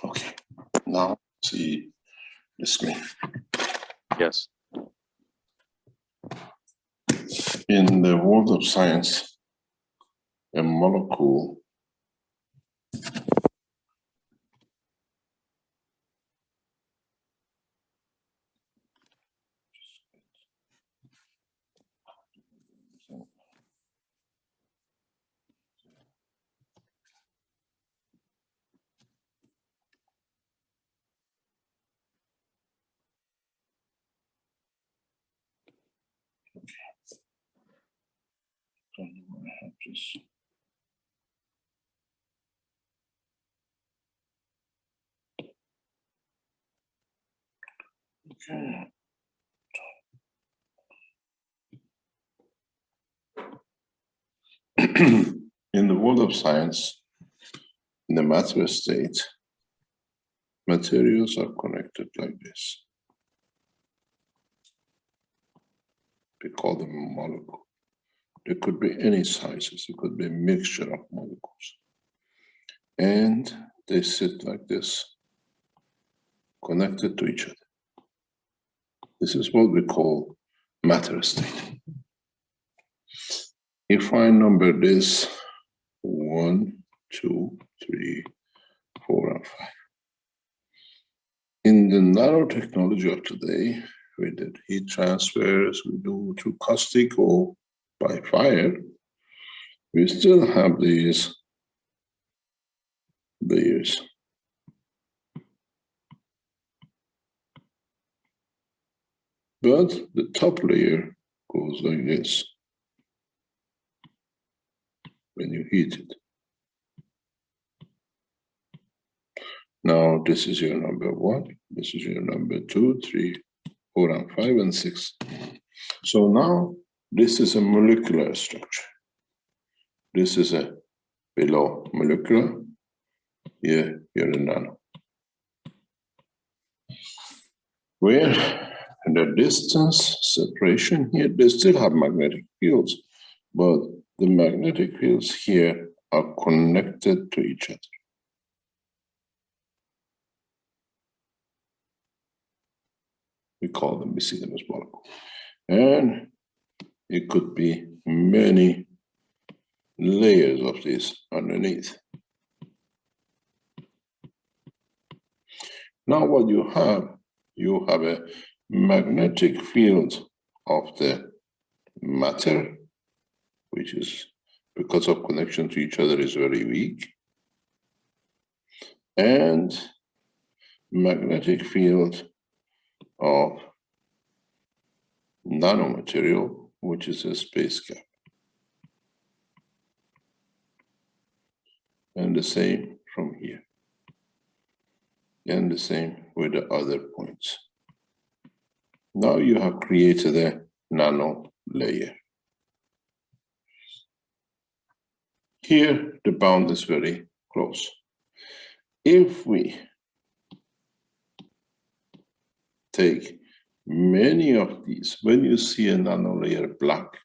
Okay. Now see the screen. Yes. In the world of science, a molecule don't know where I have this. Okay. In the world of science, in the matter state, materials are connected like this. We call them a molecule. There could be any sizes. It could be a mixture of molecules. And they sit like this, connected to each other. This is what we call matter state. If I number this 1, 2, 3, 4, and 5. In the nanotechnology of today, we did heat transfers, we do through caustic or by fire, we still have these layers. But the top layer goes like this when you heat it. Now, this is your number 1, this is your number 2, 3, 4, and 5, and 6. So now, this is a molecular structure. This is a below molecular. Here, you're a nano. Where the distance separation here, they still have magnetic fields, but the magnetic fields here are connected to each other. We call them, we see them as molecules. And it could be many layers of this underneath. Now what you have a magnetic field of the matter, which is, because of connection to each other, is very weak. And magnetic field of nanomaterial, which is a space gap. And the same from here. And the same with the other points. Now you have created a nano layer. Here, the bound is very close. If we take many of these, when you see a nano layer black,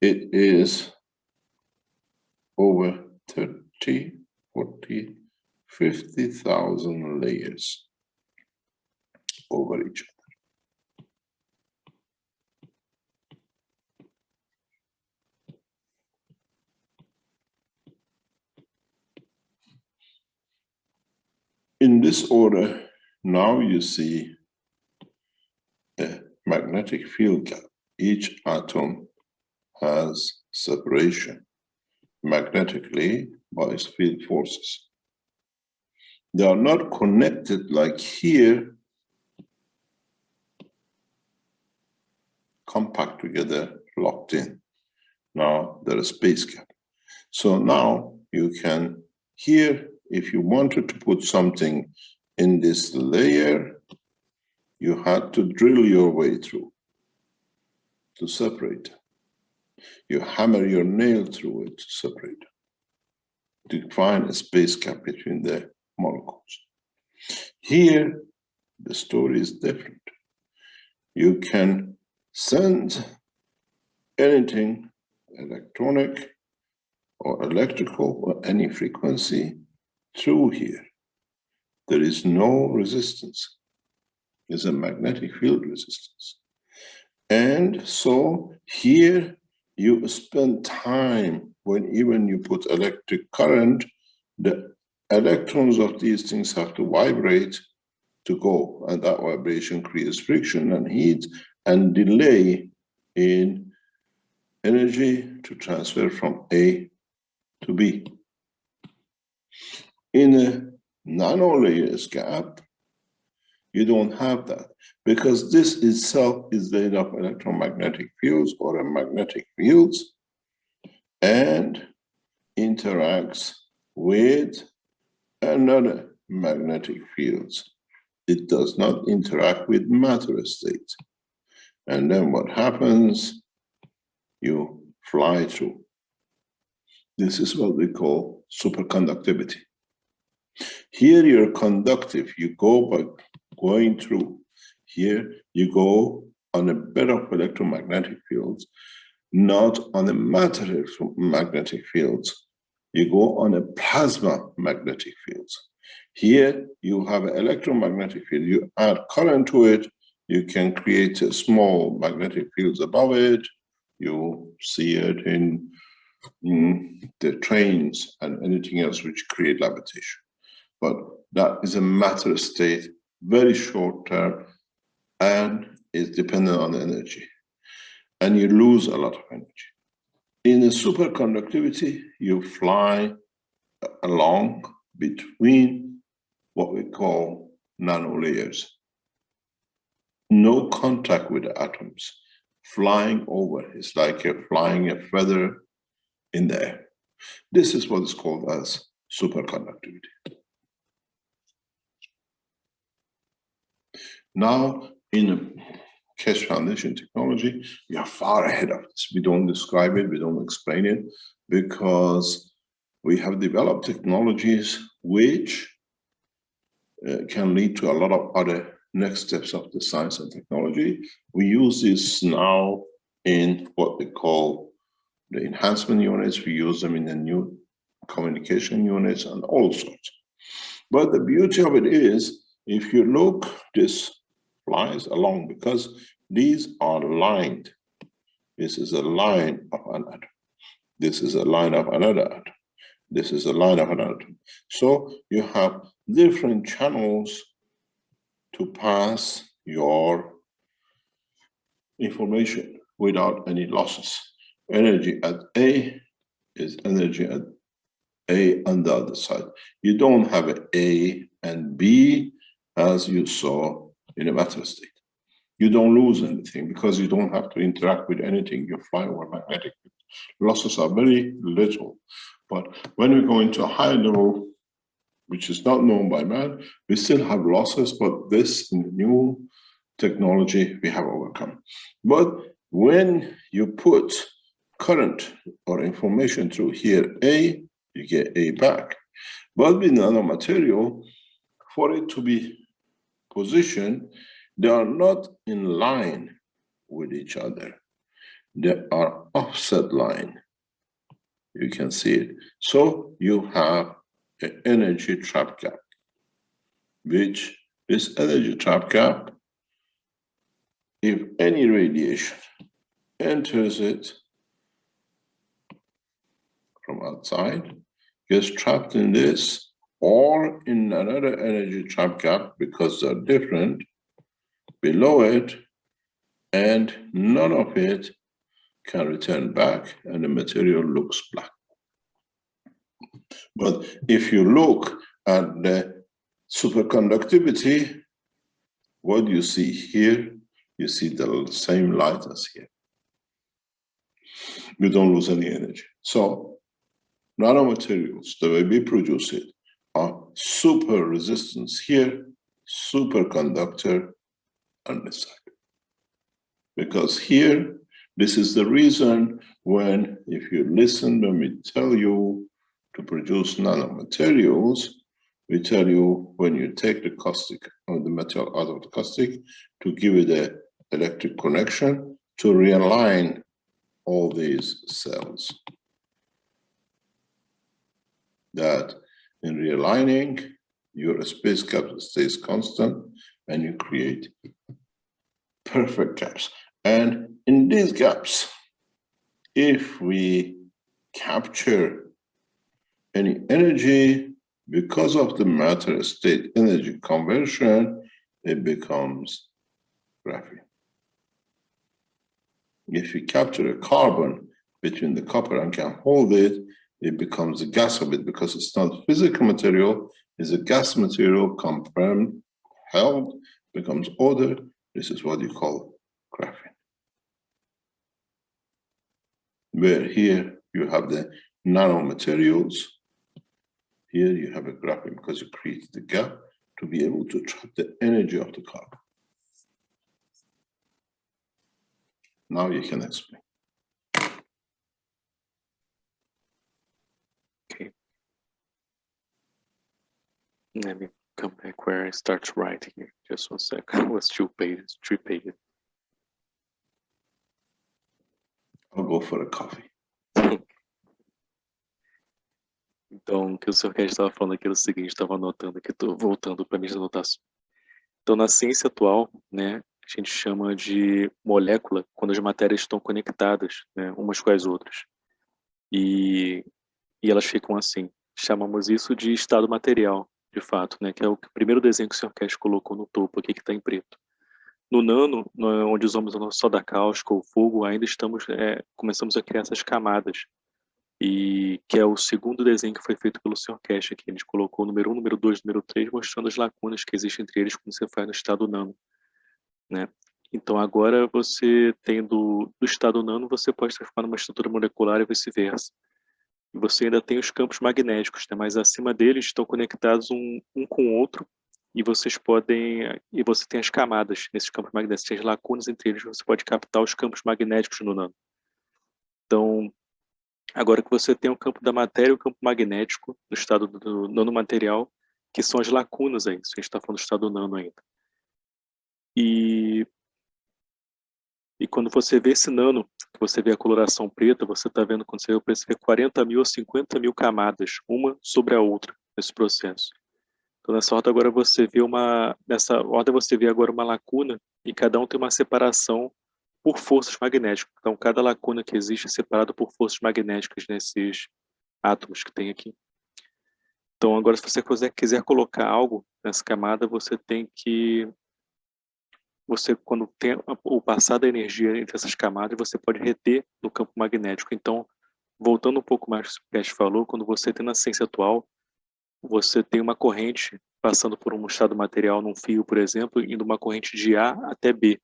it is over 30, 40, 50,000 layers over each other. In this order, now you see a magnetic field gap. Each atom has separation magnetically by its field forces. They are not connected like here, compact together, locked in. Now there is space gap. So now you can, here, if you wanted to put something in this layer, you had to drill your way through. to separate. You hammer your nail through it to separate, to find a space gap between the molecules. Here, the story is different. You can send anything electronic or electrical or any frequency through here. There is no resistance. There's a magnetic field resistance. And so here you spend time when even you put electric current, the electrons of these things have to vibrate to go, and that vibration creates friction and heat and delay in energy to transfer from A to B. In a nanolayers gap, you don't have that, because this itself is made of electromagnetic fields or a magnetic fields and interacts with another magnetic fields. It does not interact with matter state. And then what happens? You fly through. This is what we call superconductivity. Here you're conductive, you go by going through. Here you go on a bed of electromagnetic fields, not on a matter magnetic fields. You go on a plasma magnetic fields. Here you have an electromagnetic field, you add current to it, you can create a small magnetic fields above it. You see it in the trains and anything else which create levitation. But that is a matter state, very short term, and is dependent on energy. And you lose a lot of energy. In the superconductivity, you fly along between what we call nanolayers. No contact with the atoms. Flying over, it's like you're flying a feather in the air. This is what is called as superconductivity. Now, in KESHE Foundation technology, we are far ahead of this. We don't describe it, we don't explain it, because we have developed technologies which can lead to a lot of other next steps of the science and technology. We use this now in what we call the enhancement units. We use them in the new communication units and all sorts. But the beauty of it is, if you look, this flies along because these are lined. This is a line of an atom. This is a line of another atom. This is a line of another atom. So you have different channels to pass your information without any losses. Energy at A is energy at A on the other side. You don't have an A and B as you saw in a matter state. You don't lose anything because you don't have to interact with anything. You fly over magnetic field. Losses are very little. But when we go into a higher level, which is not known by man, we still have losses, but this in the new technology we have overcome. But when you put current or information through here A, you get A back. But with nanomaterial, for it to be positioned, they are not in line with each other. They are offset line. You can see it. So you have an energy trap gap, which this energy trap gap, if any radiation enters it from outside, gets trapped in this or in another energy trap gap because they're different below it, and none of it can return back and the material looks black. But if you look at the superconductivity, what you see here, you see the same light as here. You don't lose any energy. So nanomaterials, the way we produce it, are super resistance here, superconductor on this side. Because here This is the reason when, if you listen when we tell you to produce nanomaterials, we tell you when you take the caustic or the metal out of the caustic to give it an electric connection to realign all these cells. That in realigning, your space gap stays constant and you create perfect gaps. And in these gaps, if we capture any energy because of the matter state energy conversion, it becomes graphene. If you capture a carbon between the copper and can hold it, it becomes a gas of it because it's not physical material, it's a gas material confirmed, held, becomes ordered. This is what you call graphene. Where here you have the nanomaterials, here you have a graphene because you create the gap to be able to trap the energy of the carbon. Now you can explain. Okay. Let me come back where I start writing here. Just 1 second. It was 2 pages, 3 pages. I'll go for a coffee. Então, o que o Sr. Keshe estava falando aqui era o seguinte, estava anotando aqui, estou voltando para minhas anotações. Então, na ciência atual, né, a gente chama de molécula quando as matérias estão conectadas, né, umas com as outras. E elas ficam assim. Chamamos isso de estado material, de fato, né, que é o primeiro desenho que o Sr. Keshe colocou no topo aqui, que está em preto. No nano, onde usamos o soda cáustica ou fogo, ainda começamos a criar essas camadas. E que é o segundo desenho que foi feito pelo Sr. Keshe aqui. Ele colocou o número 1, número 2, número 3, mostrando as lacunas que existem entre eles quando você faz no estado nano, né? Então agora você tem do estado nano, você pode transformar numa estrutura molecular e vice-versa. E você ainda tem os campos magnéticos, né? Mas acima deles estão conectados um com o outro, e você tem as camadas nesses campos magnéticos, tem as lacunas entre eles, você pode captar os campos magnéticos no nano. Então, agora que você tem o campo da matéria e o campo magnético no estado do nanomaterial, que são as lacunas aí, se a gente está falando do estado nano ainda. E quando você vê esse nano, que você vê a coloração preta, você está vendo, quando você vê o preço, você vê 40 mil a 50 mil camadas, uma sobre a outra, nesse processo. Então, nessa ordem agora você vê agora uma lacuna, e cada um tem uma separação por forças magnéticas. Então, cada lacuna que existe é separada por forças magnéticas nesses átomos que tem aqui. Então, agora, se você quiser colocar algo nessa camada, você tem que... quando tem o passar da energia entre essas camadas, você pode reter no campo magnético. Então, voltando um pouco mais ao que o Keshe falou, quando você tem na ciência atual, você tem uma corrente passando por um estado material num fio, por exemplo, indo uma corrente de A até B.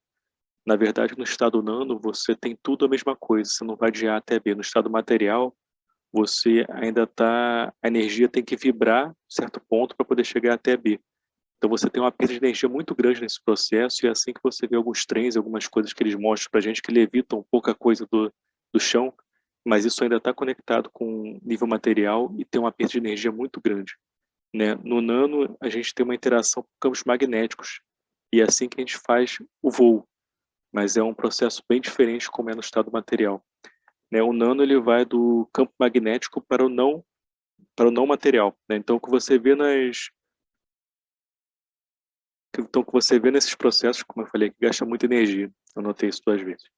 Na verdade, no estado nano, você tem tudo a mesma coisa, você não vai de A até B. No estado material, você ainda a energia tem que vibrar certo ponto para poder chegar até B. Então você tem uma perda de energia muito grande nesse processo, e é assim que você vê alguns trens, algumas coisas que eles mostram para a gente que levitam pouca coisa do chão, mas isso ainda está conectado com nível material e tem uma perda de energia muito grande, né? No nano, a gente tem uma interação com campos magnéticos, e é assim que a gente faz o voo, mas é um processo bem diferente como é no estado material, né? O nano ele vai do campo magnético para o não material, né? Então o que você vê nesses processos, como eu falei, que gasta muita energia. Eu notei isso 2 vezes.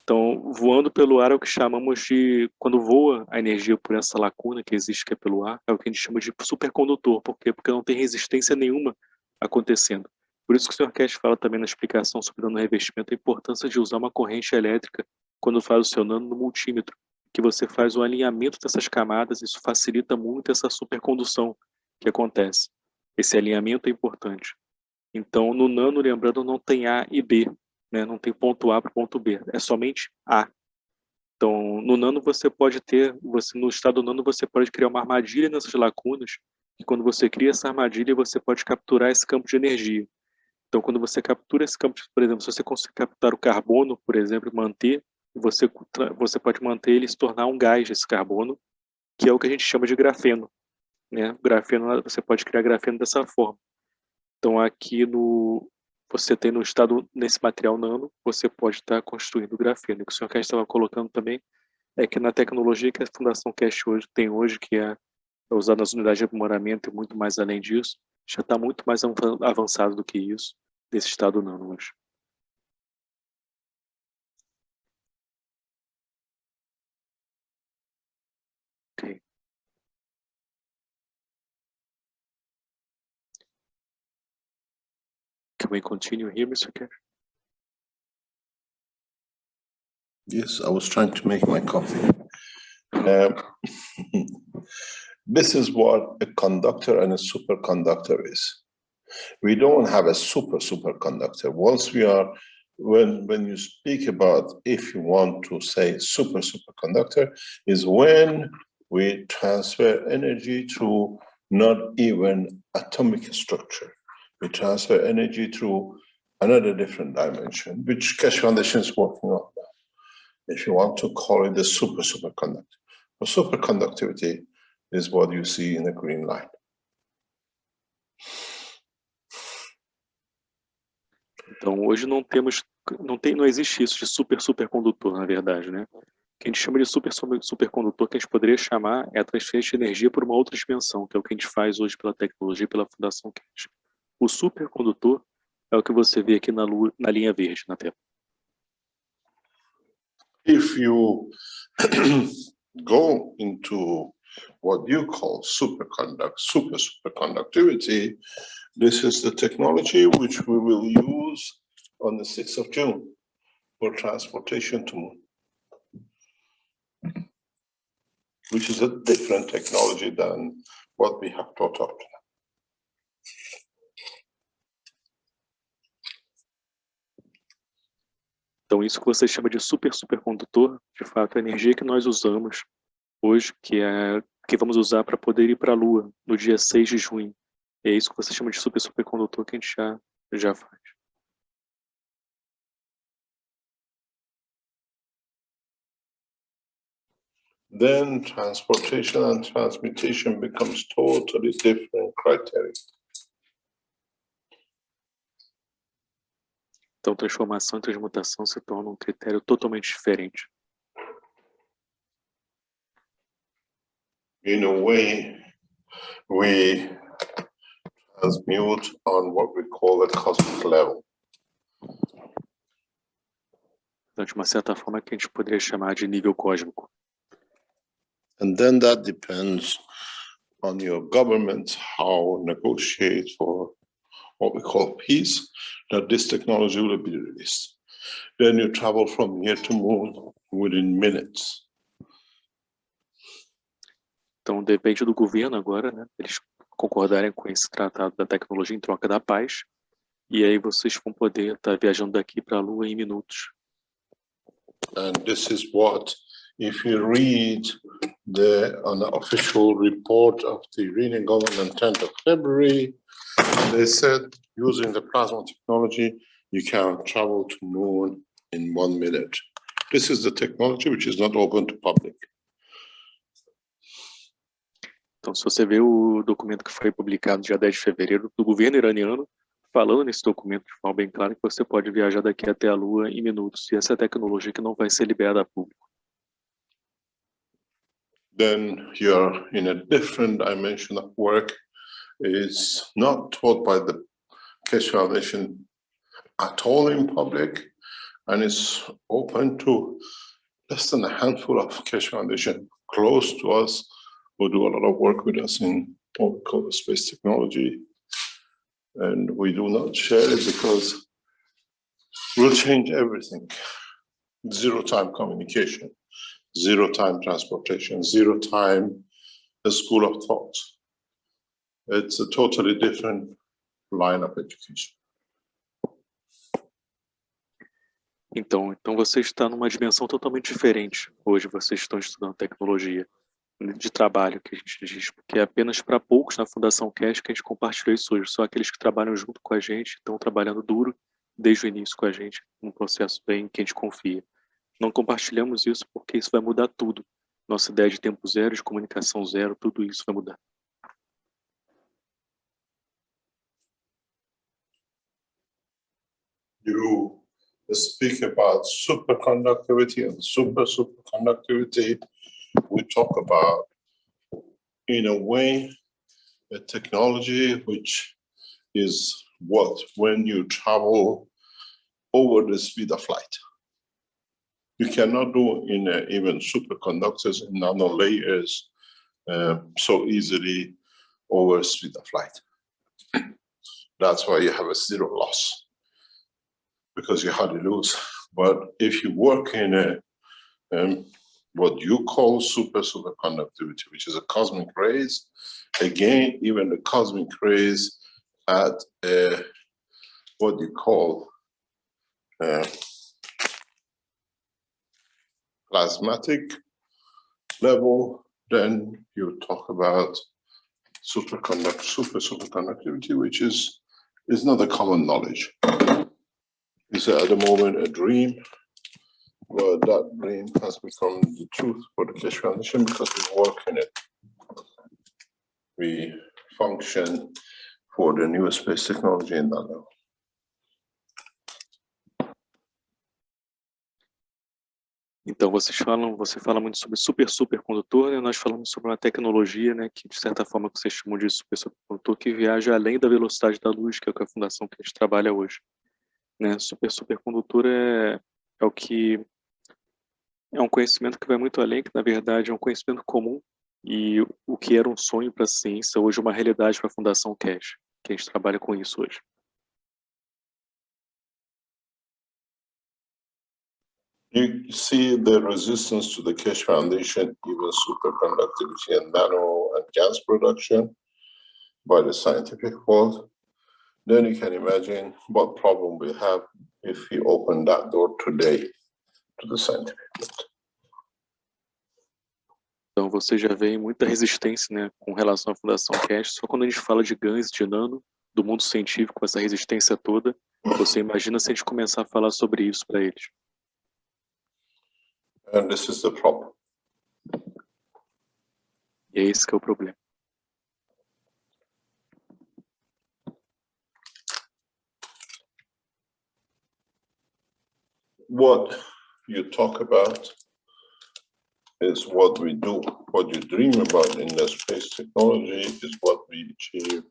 Então, voando pelo ar é o que chamamos de, quando voa a energia por essa lacuna que existe, que é pelo ar, é o que a gente chama de supercondutor. Por quê? Porque não tem resistência nenhuma acontecendo. Por isso que o Sr. Keshe fala também na explicação sobre nano revestimento a importância de usar uma corrente elétrica quando faz o seu nano no multímetro, que você faz o alinhamento dessas camadas, isso facilita muito essa supercondução que acontece. Esse alinhamento é importante. Então, no nano, lembrando, não tem A e B, né? Não tem ponto A para ponto B, é somente A. Então, no nano você pode no estado nano você pode criar uma armadilha nessas lacunas, e quando você cria essa armadilha, você pode capturar esse campo de energia. Então, quando você captura esse campo, por exemplo, se você conseguir captar o carbono, por exemplo, e manter você pode manter ele e se tornar um gás, esse carbono, que é o que a gente chama de grafeno, né? Grafeno, você pode criar grafeno dessa forma. Então aqui você tem no estado, nesse material nano, você pode estar construindo grafeno. O que o senhor Keshe estava colocando também é que na tecnologia que a Fundação Keshe tem hoje, que é usada nas unidades de aprimoramento e muito mais além disso, já está muito mais avançado do que isso, desse estado nano hoje. Ok. Can we continue here, Mr. Keshe? Yes, I was trying to make my coffee. This is what a conductor and a superconductor is. We don't have a superconductor. When you speak about, if you want to say superconductor, is when we transfer energy through not even atomic structure. We transfer energy through another different dimension, which Keshe Foundation is working on now. If you want to call it the superconductor. The superconductivity is what you see in the green line. Então, hoje não existe isso de supercondutor, na verdade, né? O que a gente chama de supercondutor, que a gente poderia chamar é a transferência de energia por uma outra dimensão, que é o que a gente faz hoje pela tecnologia e pela Fundação Keshe. O supercondutor é o que você vê aqui na linha verde, na tela. If you go into what you call superconductivity, this is the technology which we will use on the 6th of June for transportation to Moon, which is a different technology than what we have taught up to now. Então, isso que você chama de supercondutor, de fato, é a energia que nós usamos hoje, que vamos usar para poder ir para a Lua no dia 6 de junho. É isso que você chama de supercondutor que a gente já faz. Then transportation and transmutation becomes totally different criteria. Então, transformação e transmutação se tornam um critério totalmente diferente. In a way, we transmute on what we call the cosmic level. Então, de uma certa forma, que a gente poderia chamar de nível cósmico. And then that depends on your government, how negotiate for what we call peace, that this technology will be released. Then you travel from here to Moon within minutes. Então, depende do governo agora, né? Eles concordarem com esse tratado da tecnologia em troca da paz, e aí vocês vão poder estar viajando daqui para a Lua em minutos. And this is what, if you read on the official report of the Iranian government on 10th of February, they said using the plasma technology, you can travel to Moon in 1 minute. This is the technology which is not open to public. Então, se você vê o documento que foi publicado dia 10 de fevereiro do governo iraniano, falando nesse documento de forma bem clara que você pode viajar daqui até a Lua em minutos, e essa é a tecnologia que não vai ser liberada a público. Then you're in a different dimension of work. It's not taught by the KESHE Foundation at all in public, and it's open to less than a handful of KESHE Foundation close to us who do a lot of work with us in what we call the space technology. And we do not share it because we'll change everything. Zero-time communication, zero-time transportation, zero-time a school of thought. It's a totally different line of education. Então você está numa dimensão totalmente diferente. Hoje vocês estão estudando tecnologia de trabalho, que a gente diz, que é apenas para poucos na Fundação KESHE que a gente compartilhou isso hoje. Só aqueles que trabalham junto com a gente, estão trabalhando duro desde o início com a gente, num processo bem que a gente confia. Não compartilhamos isso porque isso vai mudar tudo. Nossa ideia de tempo zero, de comunicação zero, tudo isso vai mudar. You speak about superconductivity and superconductivity. We talk about, in a way, a technology which is what when you travel over the speed of light. You cannot do in even superconductors and nano layers so easily over speed of light. That's why you have a zero loss, because you hardly lose. But if you work in a what you call superconductivity, which is a cosmic rays, again, even the cosmic rays at what you call plasmatic level, then you talk about superconductivity, which is not a common knowledge. It's at the moment a dream, but that dream has become the truth for the KESHE Foundation because we work in it. We function for the new space technology in that level. Então, você fala muito sobre supercondutor, né? Nós falamos sobre uma tecnologia, né, que de certa forma vocês chamam de supercondutor, que viaja além da velocidade da luz, que é a fundação que a gente trabalha hoje. Né? Supercondutor é o que é um conhecimento que vai muito além, que na verdade é um conhecimento comum, e o que era um sonho para a ciência, hoje é uma realidade para a Fundação KESHE, que a gente trabalha com isso hoje. You see the resistance to the KESHE Foundation, even superconductivity and nano and gas production by the scientific world. Then you can imagine what problem we have if we open that door today to the scientific world. Então você já vê muita resistência, né, com relação à Fundação KESHE. Só quando a gente fala de GANs, de nano, do mundo científico, essa resistência toda, você imagina se a gente começar a falar sobre isso para eles. And this is the problem. E é esse que é o problema. What you talk about is what we do. What you dream about in the space technology is what we achieve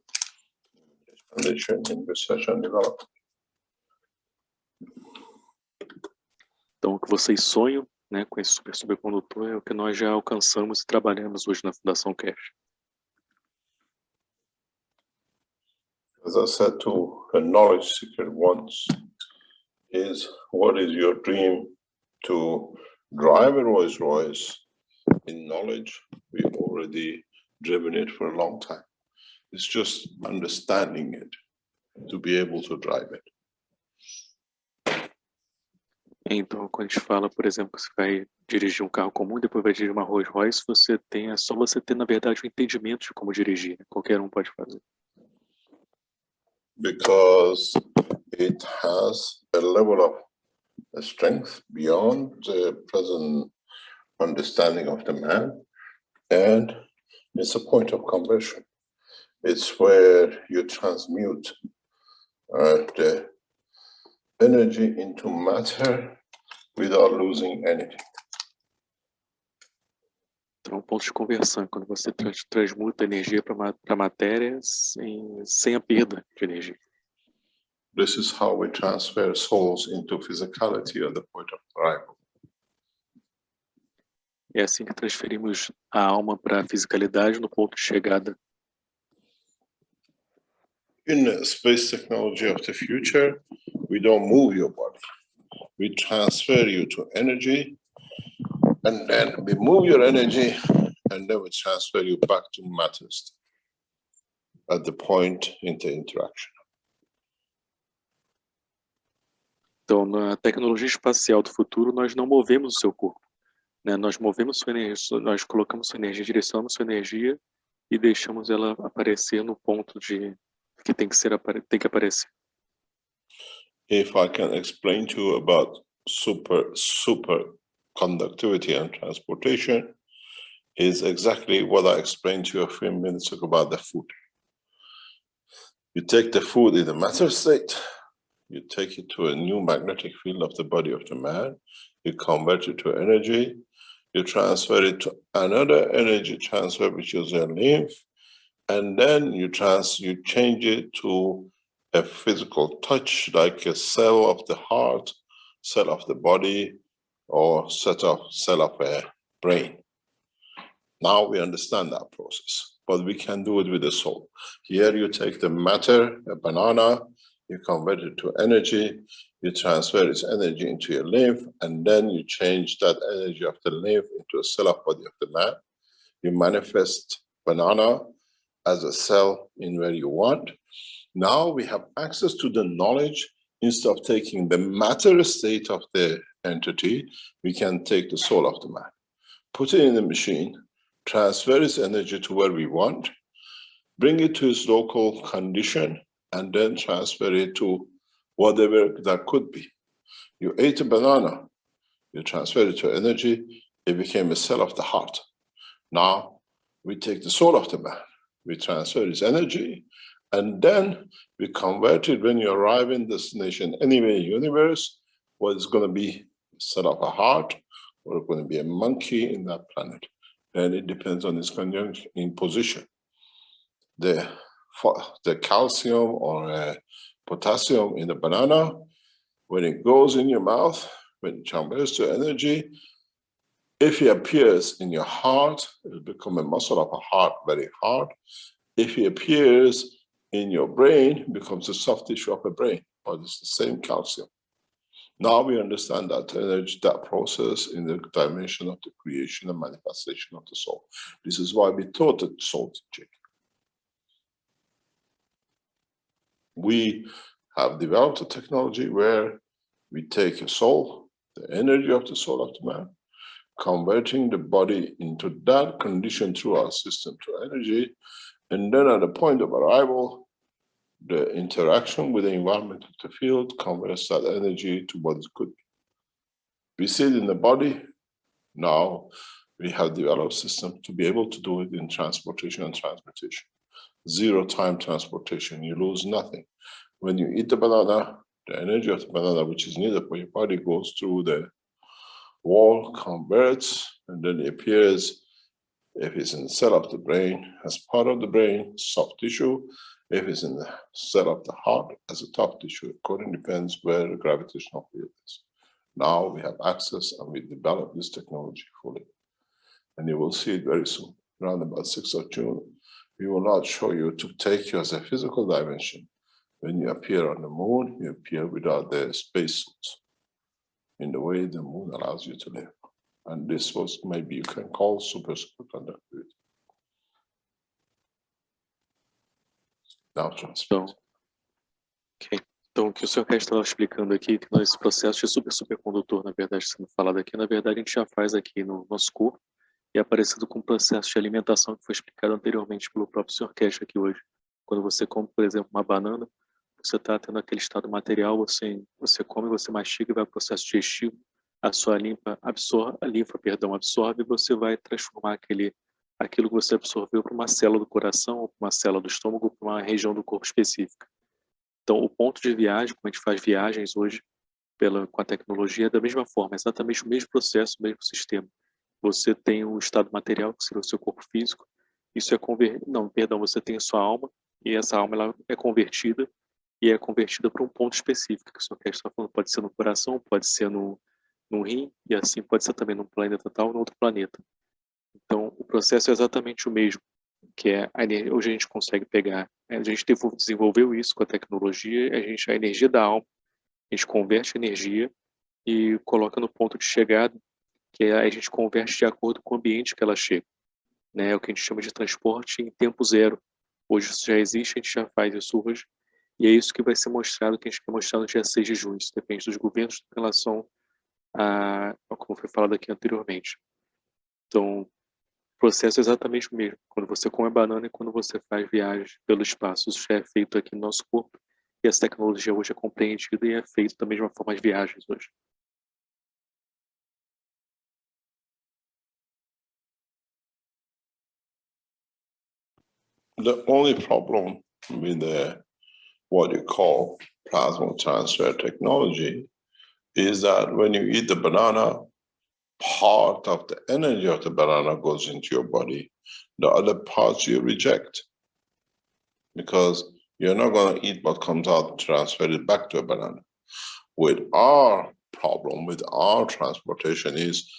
in research and development. Então o que vocês sonham, né, com esse supercondutor é o que nós já alcançamos e trabalhamos hoje na Fundação KESHE. As I said to a knowledge seeker once, is what is your dream to drive a Rolls Royce? In knowledge, we've already driven it for a long time. It's just understanding it to be able to drive it. Então, quando a gente fala, por exemplo, que você vai dirigir um carro comum, depois vai dirigir uma Rolls Royce, é só você ter, na verdade, um entendimento de como dirigir. Qualquer um pode fazer. Because it has a level of strength beyond the present understanding of the man, and it's a point of conversion. It's where you transmute the energy into matter without losing anything. Então, é um ponto de conversão, quando você transmuta energia para matéria sem a perda de energia. This is how we transfer souls into physicality at the point of arrival. É assim que transferimos a alma para a fisicalidade no ponto de chegada. In the space technology of the future, we don't move your body. We transfer you to energy, and then we move your energy, and then we transfer you back to matter state at the point in the interaction. Então, na tecnologia espacial do futuro, nós não movemos o seu corpo, né? Nós movemos sua energia, nós colocamos sua energia, direcionamos sua energia e deixamos ela aparecer no ponto que tem que aparecer. If I can explain to you about superconductivity and transportation is exactly what I explained to you a few minutes ago about the food. You take the food in the matter state, you take it to a new magnetic field of the body of the man, you convert it to energy, you transfer it to another energy transfer, which is a lymph, and then you change it to a physical touch, like a cell of the heart, cell of the body, or cell of a brain. Now we understand that process, but we can do it with the soul. Here you take the matter, a banana, you convert it to energy, you transfer its energy into your lymph, and then you change that energy of the lymph into a cell of body of the man. You manifest banana as a cell in where you want. Now we have access to the knowledge. Instead of taking the matter state of the entity, we can take the soul of the man, put it in the machine, transfer its energy to where we want, bring it to its local condition, and then transfer it to whatever that could be. You ate a banana, you transfer it to energy, it became a cell of the heart. Now we take the soul of the man, we transfer its energy, and then we convert it when you arrive in destination anywhere in the universe, what is going to be a cell of a heart, or going to be a monkey in that planet. And it depends on its conjunction in position. The calcium or potassium in the banana, when it goes in your mouth, when it converts to energy, if it appears in your heart, it will become a muscle of a heart, very hard. If it appears in your brain, it becomes a soft tissue of a brain, but it's the same calcium. Now we understand that energy, that process in the dimension of the creation and manifestation of the soul. This is why we taught the soul teaching. We have developed a technology where we take a soul, the energy of the soul of the man, converting the body into that condition through our system to energy, and then at the point of arrival, the interaction with the environment of the field converts that energy to what it could be. We see it in the body. Now we have developed a system to be able to do it in transportation and transmutation. Zero time transportation, you lose nothing. When you eat the banana, the energy of the banana, which is needed for your body, goes through the wall, converts, and then it appears, if it's in the cell of the brain, as part of the brain, soft tissue. If it's in the cell of the heart, as a tough tissue, according depends where the gravitational field is. Now we have access and we develop this technology fully. And you will see it very soon. Around about 6th of June, we will not show you to take you as a physical dimension. When you appear on the moon, you appear without the spacesuits, in the way the moon allows you to live. And this was maybe you can call superconductivity. Now transfer. Ok. Então, o que o Sr. Keshe estava explicando aqui, que esse processo de supercondutor, na verdade, sendo falado aqui, na verdade, a gente já faz aqui no nosso corpo, e é parecido com o processo de alimentação que foi explicado anteriormente pelo próprio Sr. Keshe aqui hoje. Quando você come, por exemplo, uma banana, você está tendo aquele estado material, você come, você mastiga e vai para o processo digestivo, a sua linfa absorve, e você vai transformar aquilo que você absorveu para uma célula do coração, ou para uma célula do estômago, ou para uma região do corpo específica. Então, o ponto de viagem, como a gente faz viagens hoje com a tecnologia, é da mesma forma, é exatamente o mesmo processo, o mesmo sistema. Você tem o estado material, que seria o seu corpo físico, isso é você tem a sua alma, e essa alma ela é convertida para um ponto específico, que o Sr. Keshe está falando, pode ser no coração, pode ser no rim, e assim pode ser também num planeta tal ou no outro planeta. Então, o processo é exatamente o mesmo, que é hoje a gente consegue pegar, a gente desenvolveu isso com a tecnologia, a energia da alma, a gente converte a energia e coloca no ponto de chegada, que a gente converte de acordo com o ambiente que ela chega, né? É o que a gente chama de transporte em tempo zero. Hoje isso já existe, a gente já faz isso hoje, e é isso que vai ser mostrado, que a gente quer mostrar no dia 6 de junho, isso depende dos governos em relação como foi falado aqui anteriormente. Então, o processo é exatamente o mesmo. Quando você come banana e quando você faz viagens pelo espaço, isso já é feito aqui no nosso corpo, e essa tecnologia hoje é compreendida e é feita da mesma forma as viagens hoje. The only problem with what you call plasma transfer technology is that when you eat the banana, part of the energy of the banana goes into your body. The other parts you reject, because you're not going to eat what comes out and transfer it back to a banana. With our problem, with our transportation is,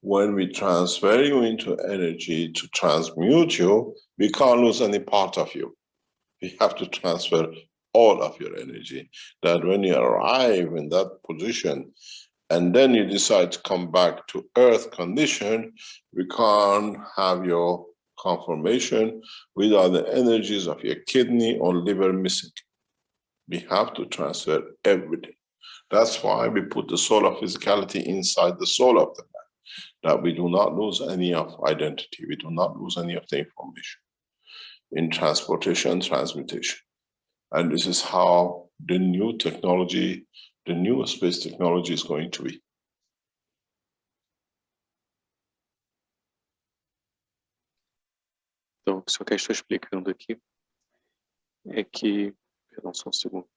when we transfer you into energy to transmute you, we can't lose any part of you. We have to transfer all of your energy. That when you arrive in that position, and then you decide to come back to earth condition, we can't have your conformation without the energies of your kidney or liver missing. We have to transfer everything. That's why we put the soul of physicality inside the soul of the man, that we do not lose any of identity, we do not lose any of the information in transportation, transmutation. And this is how the new technology, the new space technology is going to be. Então, o que o Sr. Keshe está explicando aqui é que, perdão, só um segundo.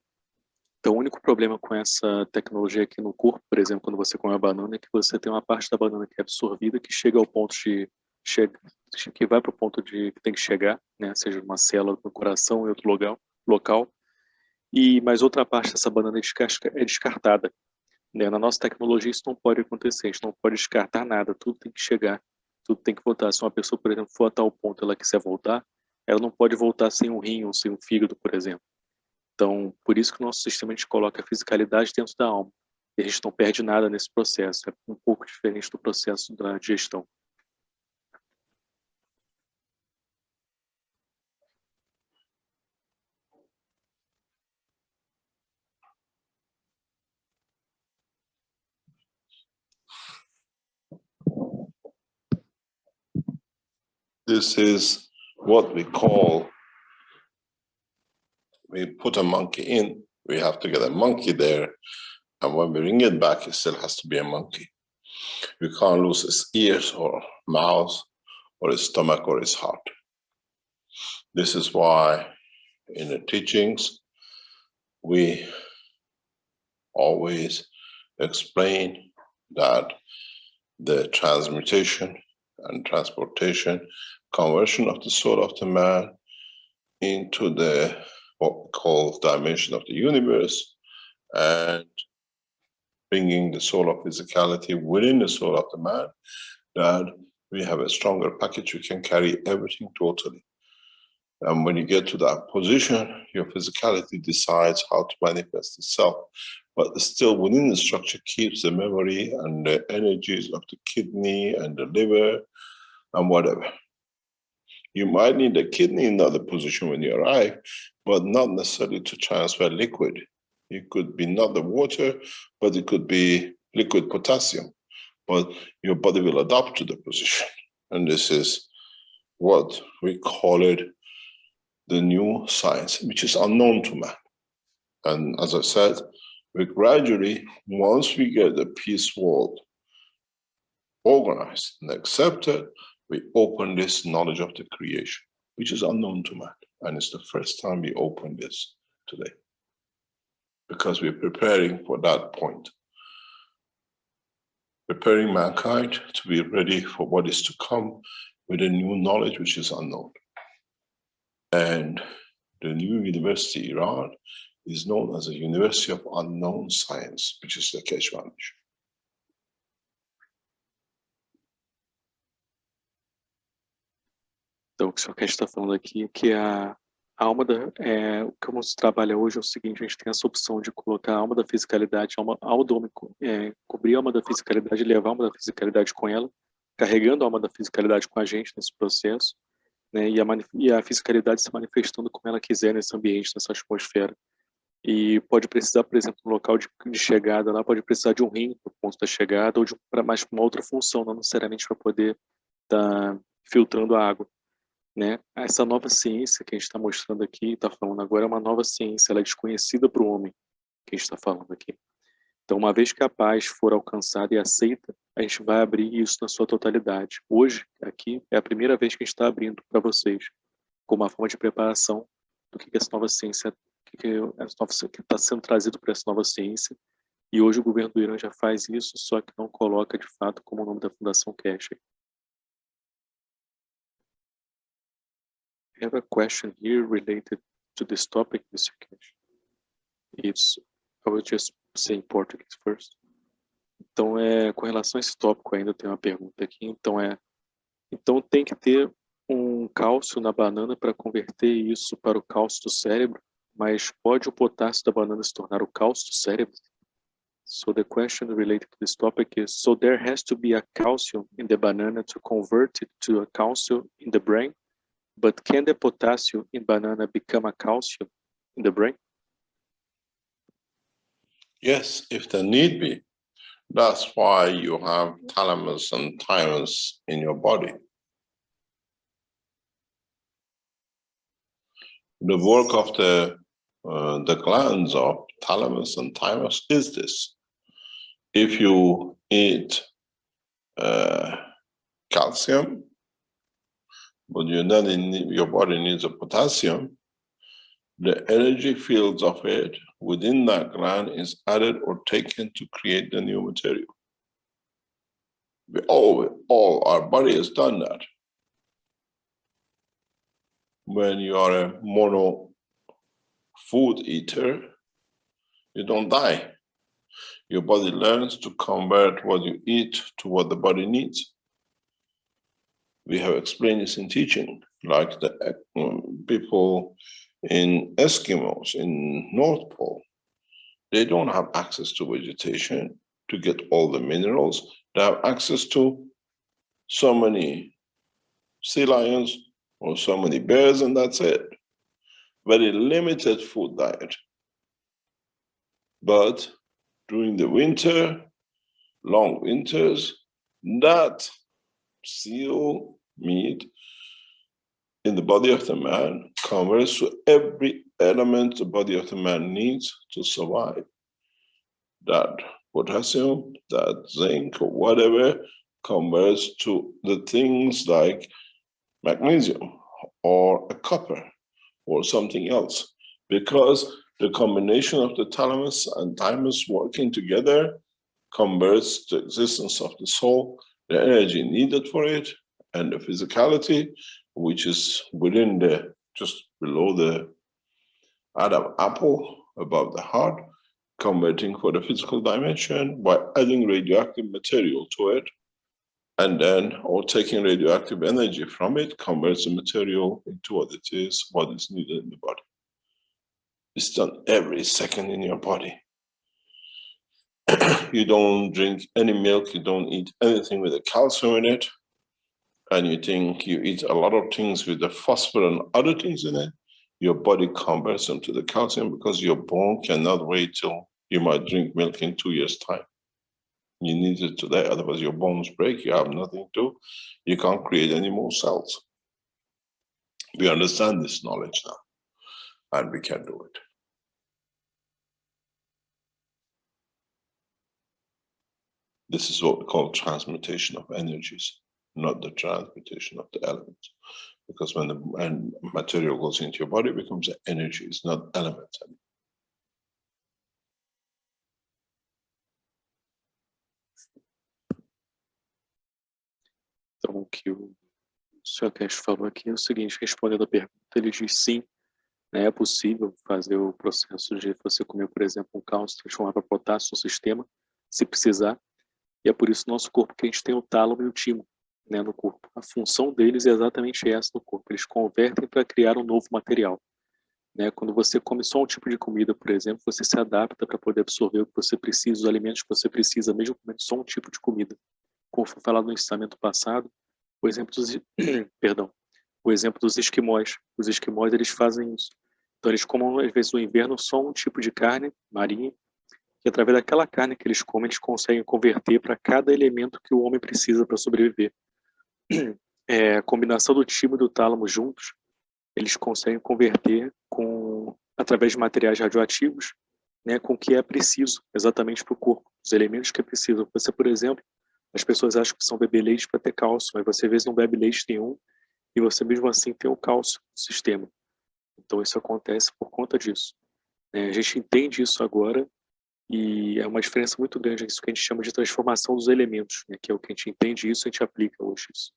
Então, o único problema com essa tecnologia aqui no corpo, por exemplo, quando você come a banana, é que você tem uma parte da banana que é absorvida, que chega ao ponto que vai para o ponto de que tem que chegar, né? Seja numa célula no coração, em outro local. Mas outra parte dessa banana é descartada, né? Na nossa tecnologia isso não pode acontecer, a gente não pode descartar nada, tudo tem que chegar, tudo tem que voltar. Se uma pessoa, por exemplo, for a tal ponto ela quiser voltar, ela não pode voltar sem um rim ou sem um fígado, por exemplo. Então, por isso que o nosso sistema a gente coloca a fisicalidade dentro da alma. E a gente não perde nada nesse processo, é um pouco diferente do processo da digestão. This is what we call, we put a monkey in, we have to get a monkey there, and when we bring it back, it still has to be a monkey. We can't lose his ears or mouth or his stomach or his heart. This is why in the teachings, we always explain that the transmutation and transportation, conversion of the soul of the man into the what we call dimension of the universe, and bringing the soul of physicality within the soul of the man, that we have a stronger package, we can carry everything totally. And when you get to that position, your physicality decides how to manifest itself, but still within the structure keeps the memory and the energies of the kidney and the liver and whatever. You might need a kidney in another position when you arrive, but not necessarily to transfer liquid. It could be not the water, but it could be liquid potassium, but your body will adapt to the position. And this is what we call it the new science, which is unknown to man. And as I said, we gradually, once we get the peace world organized and accepted, we open this knowledge of the creation, which is unknown to man. And it's the first time we open this today, because we're preparing for that point. Preparing mankind to be ready for what is to come with a new knowledge which is unknown. And the new university, Iran, is known as a University of Unknown Science, which is the KESHE Foundation. Então, o que o Sr. Keshe está falando aqui é que a alma como se trabalha hoje é o seguinte: a gente tem essa opção de colocar a alma da fisicalidade, a alma do homem, cobrir a alma da fisicalidade e levar a alma da fisicalidade com ela, carregando a alma da fisicalidade com a gente nesse processo, né, e a fisicalidade se manifestando como ela quiser nesse ambiente, nessa atmosfera. E pode precisar, por exemplo, no local de chegada lá, pode precisar de um rim no ponto da chegada, ou para mais uma outra função, não necessariamente para poder estar filtrando a água. Né? Essa nova ciência que a gente está mostrando aqui, está falando agora, é uma nova ciência, ela é desconhecida para o homem, que a gente está falando aqui. Então, uma vez que a paz for alcançada e aceita, a gente vai abrir isso na sua totalidade. Hoje, aqui, é a primeira vez que a gente está abrindo para vocês. como uma forma de preparação do que essa nova ciência, que está sendo trazido por essa nova ciência. E hoje o governo do Irã já faz isso, só que não coloca de fato como o nome da fundação KESHE. I have a question here related to this topic, Mr. Keshe. I will just say in Portuguese first. Então, com relação a esse tópico ainda tem uma pergunta aqui. Então tem que ter um cálcio na banana para converter isso para o cálcio do cérebro, mas pode o potássio da banana se tornar o cálcio do cérebro? So the question related to this topic is, so there has to be a calcium in the banana to convert it to a calcium in the brain, but can the potassium in banana become a calcium in the brain? Yes, if there need be. That's why you have thalamus and thymus in your body. The work of the glands of thalamus and thymus is this. If you eat calcium, but your body needs a potassium, the energy fields of it within that gland is added or taken to create the new material. All our body has done that. When you are a mono food eater, you don't die. Your body learns to convert what you eat to what the body needs. We have explained this in teaching, like the people in Eskimos, in North Pole. They don't have access to vegetation to get all the minerals. They have access to so many sea lions or so many bears, and that's it. Very limited food diet. But during the winter, long winters, that seal meat in the body of the man converts to every element the body of the man needs to survive. That potassium, that zinc, or whatever, converts to the things like magnesium or a copper or something else, because the combination of the thalamus and thymus working together converts the existence of the soul, the energy needed for it, and the physicality, which is within just below the Adam apple, above the heart, converting for the physical dimension by adding radioactive material to it, and then, or taking radioactive energy from it, converts the material into what it is, what is needed in the body. It's done every second in your body. You don't drink any milk, you don't eat anything with the calcium in it, and you think you eat a lot of things with the phosphorus and other things in it, your body converts them to the calcium because your bone cannot wait till you might drink milk in 2 years' time. You need it today, otherwise your bones break, you have nothing to, you can't create any more cells. We understand this knowledge now, and we can do it. This is what we call transmutation of energies, not the transmutation of the elements. Because when the material goes into your body, it becomes an energy, it's not elements anymore. Então, o que o Sr. Keshe falou aqui é o seguinte, respondendo a pergunta, ele diz sim, né, é possível fazer o processo de você comer, por exemplo, um cálcio, transformar para potássio no sistema, se precisar, e é por isso no nosso corpo que a gente tem o tálamo e o timo, né, no corpo. A função deles é exatamente essa no corpo, eles convertem para criar um novo material. Né? Quando você come só um tipo de comida, por exemplo, você se adapta para poder absorver o que você precisa, os alimentos que você precisa, mesmo comendo só um tipo de comida. Como foi falado no ensinamento passado, o exemplo dos, o exemplo dos esquimós. Os esquimós, eles fazem isso. Então, eles comem, às vezes, no inverno, só um tipo de carne marinha, e através daquela carne que eles comem, eles conseguem converter para cada elemento que o homem precisa para sobreviver. A combinação do timo e do tálamo juntos, eles conseguem converter através de materiais radioativos, né, com o que é preciso exatamente para o corpo, os elementos que é preciso. Você, por exemplo, as pessoas acham que são beber leite para ter cálcio, mas você às vezes não bebe leite nenhum e você mesmo assim tem o cálcio no sistema. Então isso acontece por conta disso. A gente entende isso agora e é uma diferença muito grande, isso que a gente chama de transformação dos elementos, né? Que é o que a gente entende isso e a gente aplica hoje isso.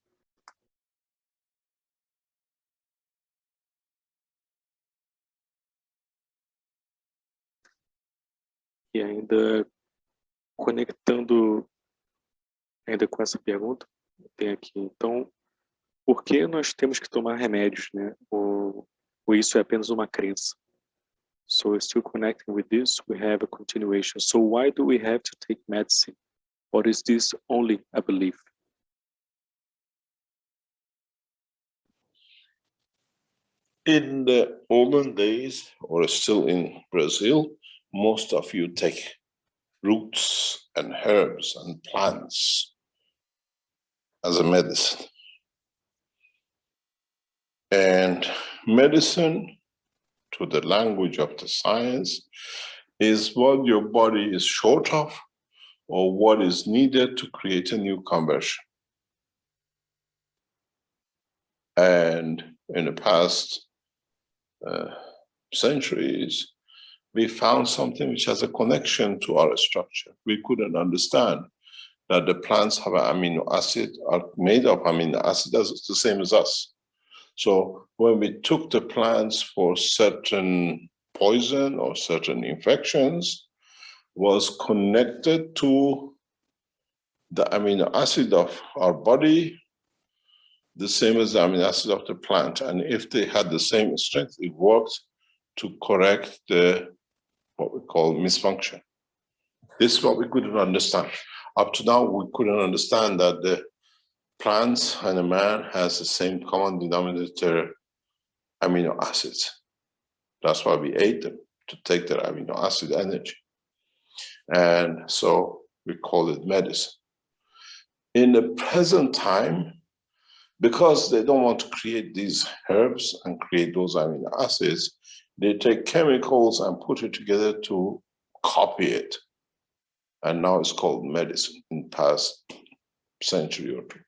E ainda conectando ainda com essa pergunta, tem aqui, então, por que nós temos que tomar remédios, né? Ou isso é apenas uma crença? So still connecting with this, we have a continuation. So why do we have to take medicine? Or is this only a belief? In the olden days, or still in Brazil, most of you take roots and herbs and plants as a medicine. And medicine, to the language of the science, is what your body is short of or what is needed to create a new conversion. And in the past centuries, we found something which has a connection to our structure. We couldn't understand that the plants have an amino acid, are made of amino acids the same as us. So when we took the plants for certain poison or certain infections, was connected to the amino acid of our body, the same as the amino acid of the plant. And if they had the same strength, it worked to correct the, what we call misfunction. This is what we couldn't understand. Up to now, we couldn't understand that the plants and a man has the same common denominator amino acids. That's why we ate them, to take their amino acid energy. And so we call it medicine. In the present time, because they don't want to create these herbs and create those amino acids, they take chemicals and put it together to copy it. And now it's called medicine in the past century or two.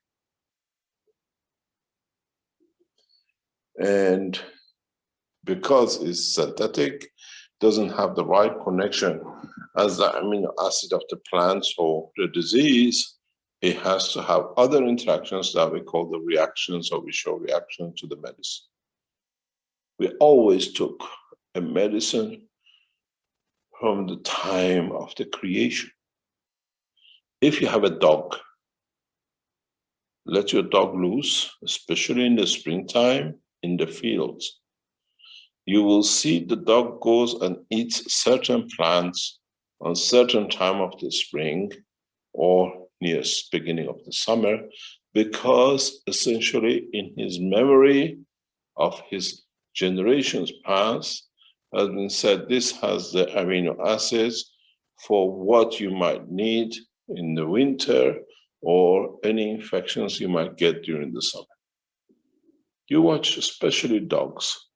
And because it's synthetic, doesn't have the right connection as the amino acid of the plants or the disease, it has to have other interactions that we call the reactions, or we show reaction to the medicine. We always took a medicine from the time of the creation. If you have a dog, let your dog loose, especially in the springtime in the fields. You will see the dog goes and eats certain plants on certain time of the spring or near beginning of the summer, because essentially in his memory of his generations past has been said, this has the amino acids for what you might need in the winter or any infections you might get during the summer. You watch especially dogs,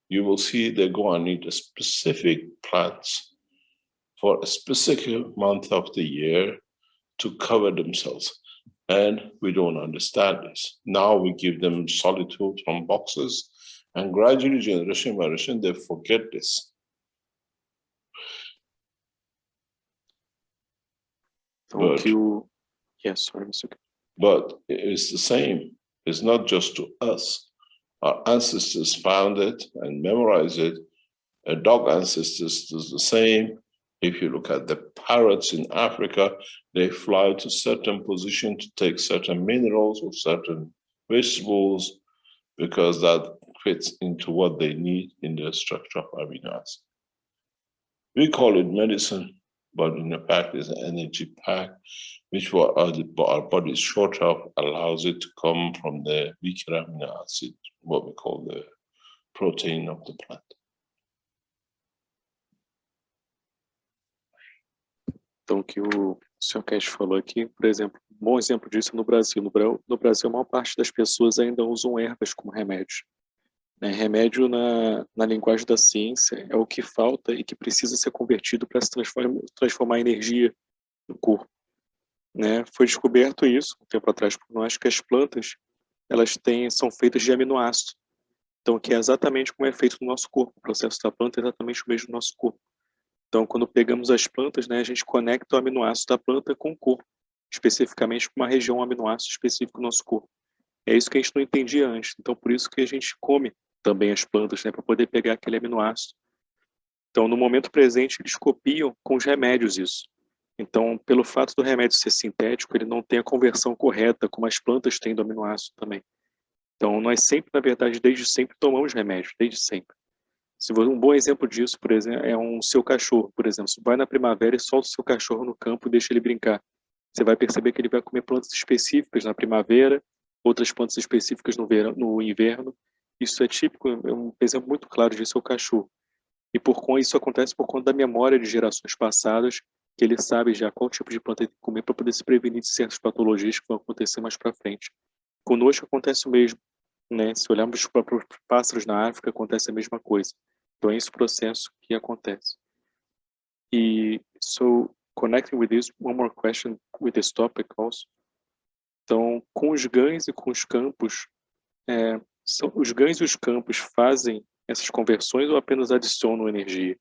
you will see they go and eat a specific plants for a specific month of the year to cover themselves. And we don't understand this. Now we give them solitude from boxes, and gradually, generation by generation, they forget this. Thank you. Yes, sorry, Mr. But it's the same. It's not just to us. Our ancestors found it and memorized it. A dog ancestors does the same. If you look at the parrots in Africa, they fly to certain position to take certain minerals or certain vegetables because that fits into what they need in the structure of amino acid. We call it medicine, but in fact it's an energy pack, which our body is short of, allows it to come from the weaker amino acid, what we call the protein of the plant. Então, o que o Sr. Keshe falou aqui, por exemplo, um bom exemplo disso é no Brasil. No Brasil, a maior parte das pessoas ainda usam ervas como remédios. Remédio, na linguagem da ciência, é o que falta e que precisa ser convertido para se transformar em energia no corpo. Foi descoberto isso, um tempo atrás, por nós, que as plantas são feitas de aminoácidos. Então, que é exatamente como é feito no nosso corpo. O processo da planta é exatamente o mesmo no nosso corpo. Então, quando pegamos as plantas, né, a gente conecta o aminoácido da planta com o corpo, especificamente com uma região aminoácido específico do nosso corpo. É isso que a gente não entendia antes. Então, por isso que a gente come também as plantas, né, para poder pegar aquele aminoácido. Então, no momento presente, eles copiam com os remédios isso. Então, pelo fato do remédio ser sintético, ele não tem a conversão correta, como as plantas têm do aminoácido também. Então, nós sempre, na verdade, desde sempre, tomamos remédios, desde sempre. Um bom exemplo disso, por exemplo, é seu cachorro, por exemplo. Você vai na primavera e solta o seu cachorro no campo e deixa ele brincar. Você vai perceber que ele vai comer plantas específicas na primavera, outras plantas específicas no verão, no inverno. Isso é típico, é um exemplo muito claro disso é o cachorro. E isso acontece por conta da memória de gerações passadas, que ele sabe já qual tipo de planta ele tem que comer para poder se prevenir de certas patologias que vão acontecer mais para frente. Conosco acontece o mesmo, né? Se olharmos para os pássaros na África, acontece a mesma coisa. Então é esse processo que acontece. E so connecting with this, one more question with this topic also. Então, com os ganhos e com os campos, os ganhos e os campos fazem essas conversões ou apenas adicionam energia?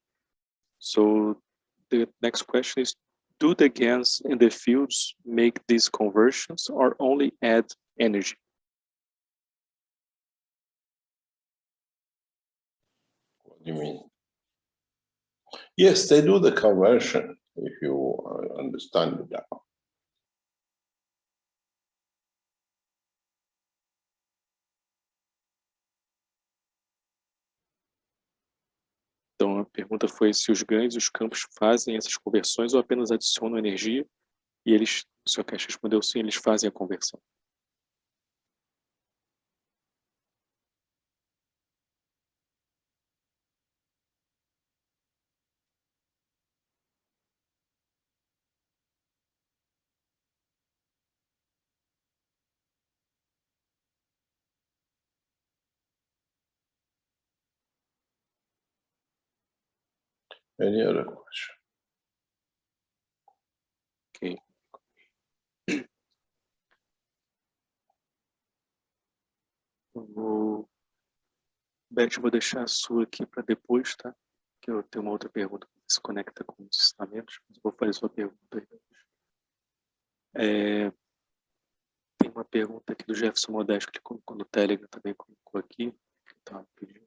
So the next question is, do the GANs and the fields make these conversions or only add energy? What do you mean? Yes, they do the conversion, if you understand it now. Então, a pergunta foi se os ganhos e os campos fazem essas conversões ou apenas adicionam energia, e o Sr. Keshe respondeu sim, eles fazem a conversão. Any other question? Ok. Beth, eu vou deixar a sua aqui para depois, tá? Que eu tenho uma outra pergunta que se conecta com os ensinamentos, mas eu vou fazer a sua pergunta aí depois. Tem uma pergunta aqui do Jefferson Modesto, que colocou no Telegram também, colocou aqui. Tá, pedindo.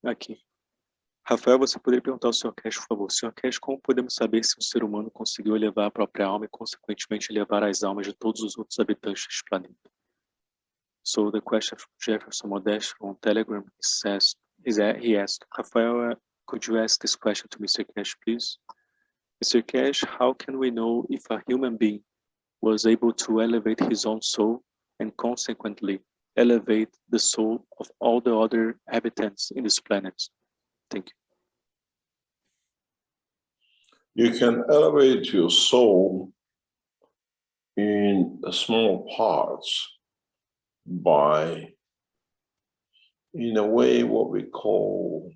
Aqui. Rafael, você poderia perguntar ao Sr. Keshe, por favor. Sr. Keshe, como podemos saber se um ser humano conseguiu elevar a própria alma e, consequentemente, elevar as almas de todos os outros habitantes deste planeta? So the question from Jefferson Modesto on Telegram he asked, Rafael, could you ask this question to Mr. Keshe, please? Mr. Keshe, how can we know if a human being was able to elevate his own soul and consequently elevate the soul of all the other inhabitants in this planet? Thank you. You can elevate your soul in small parts by, in a way, what we call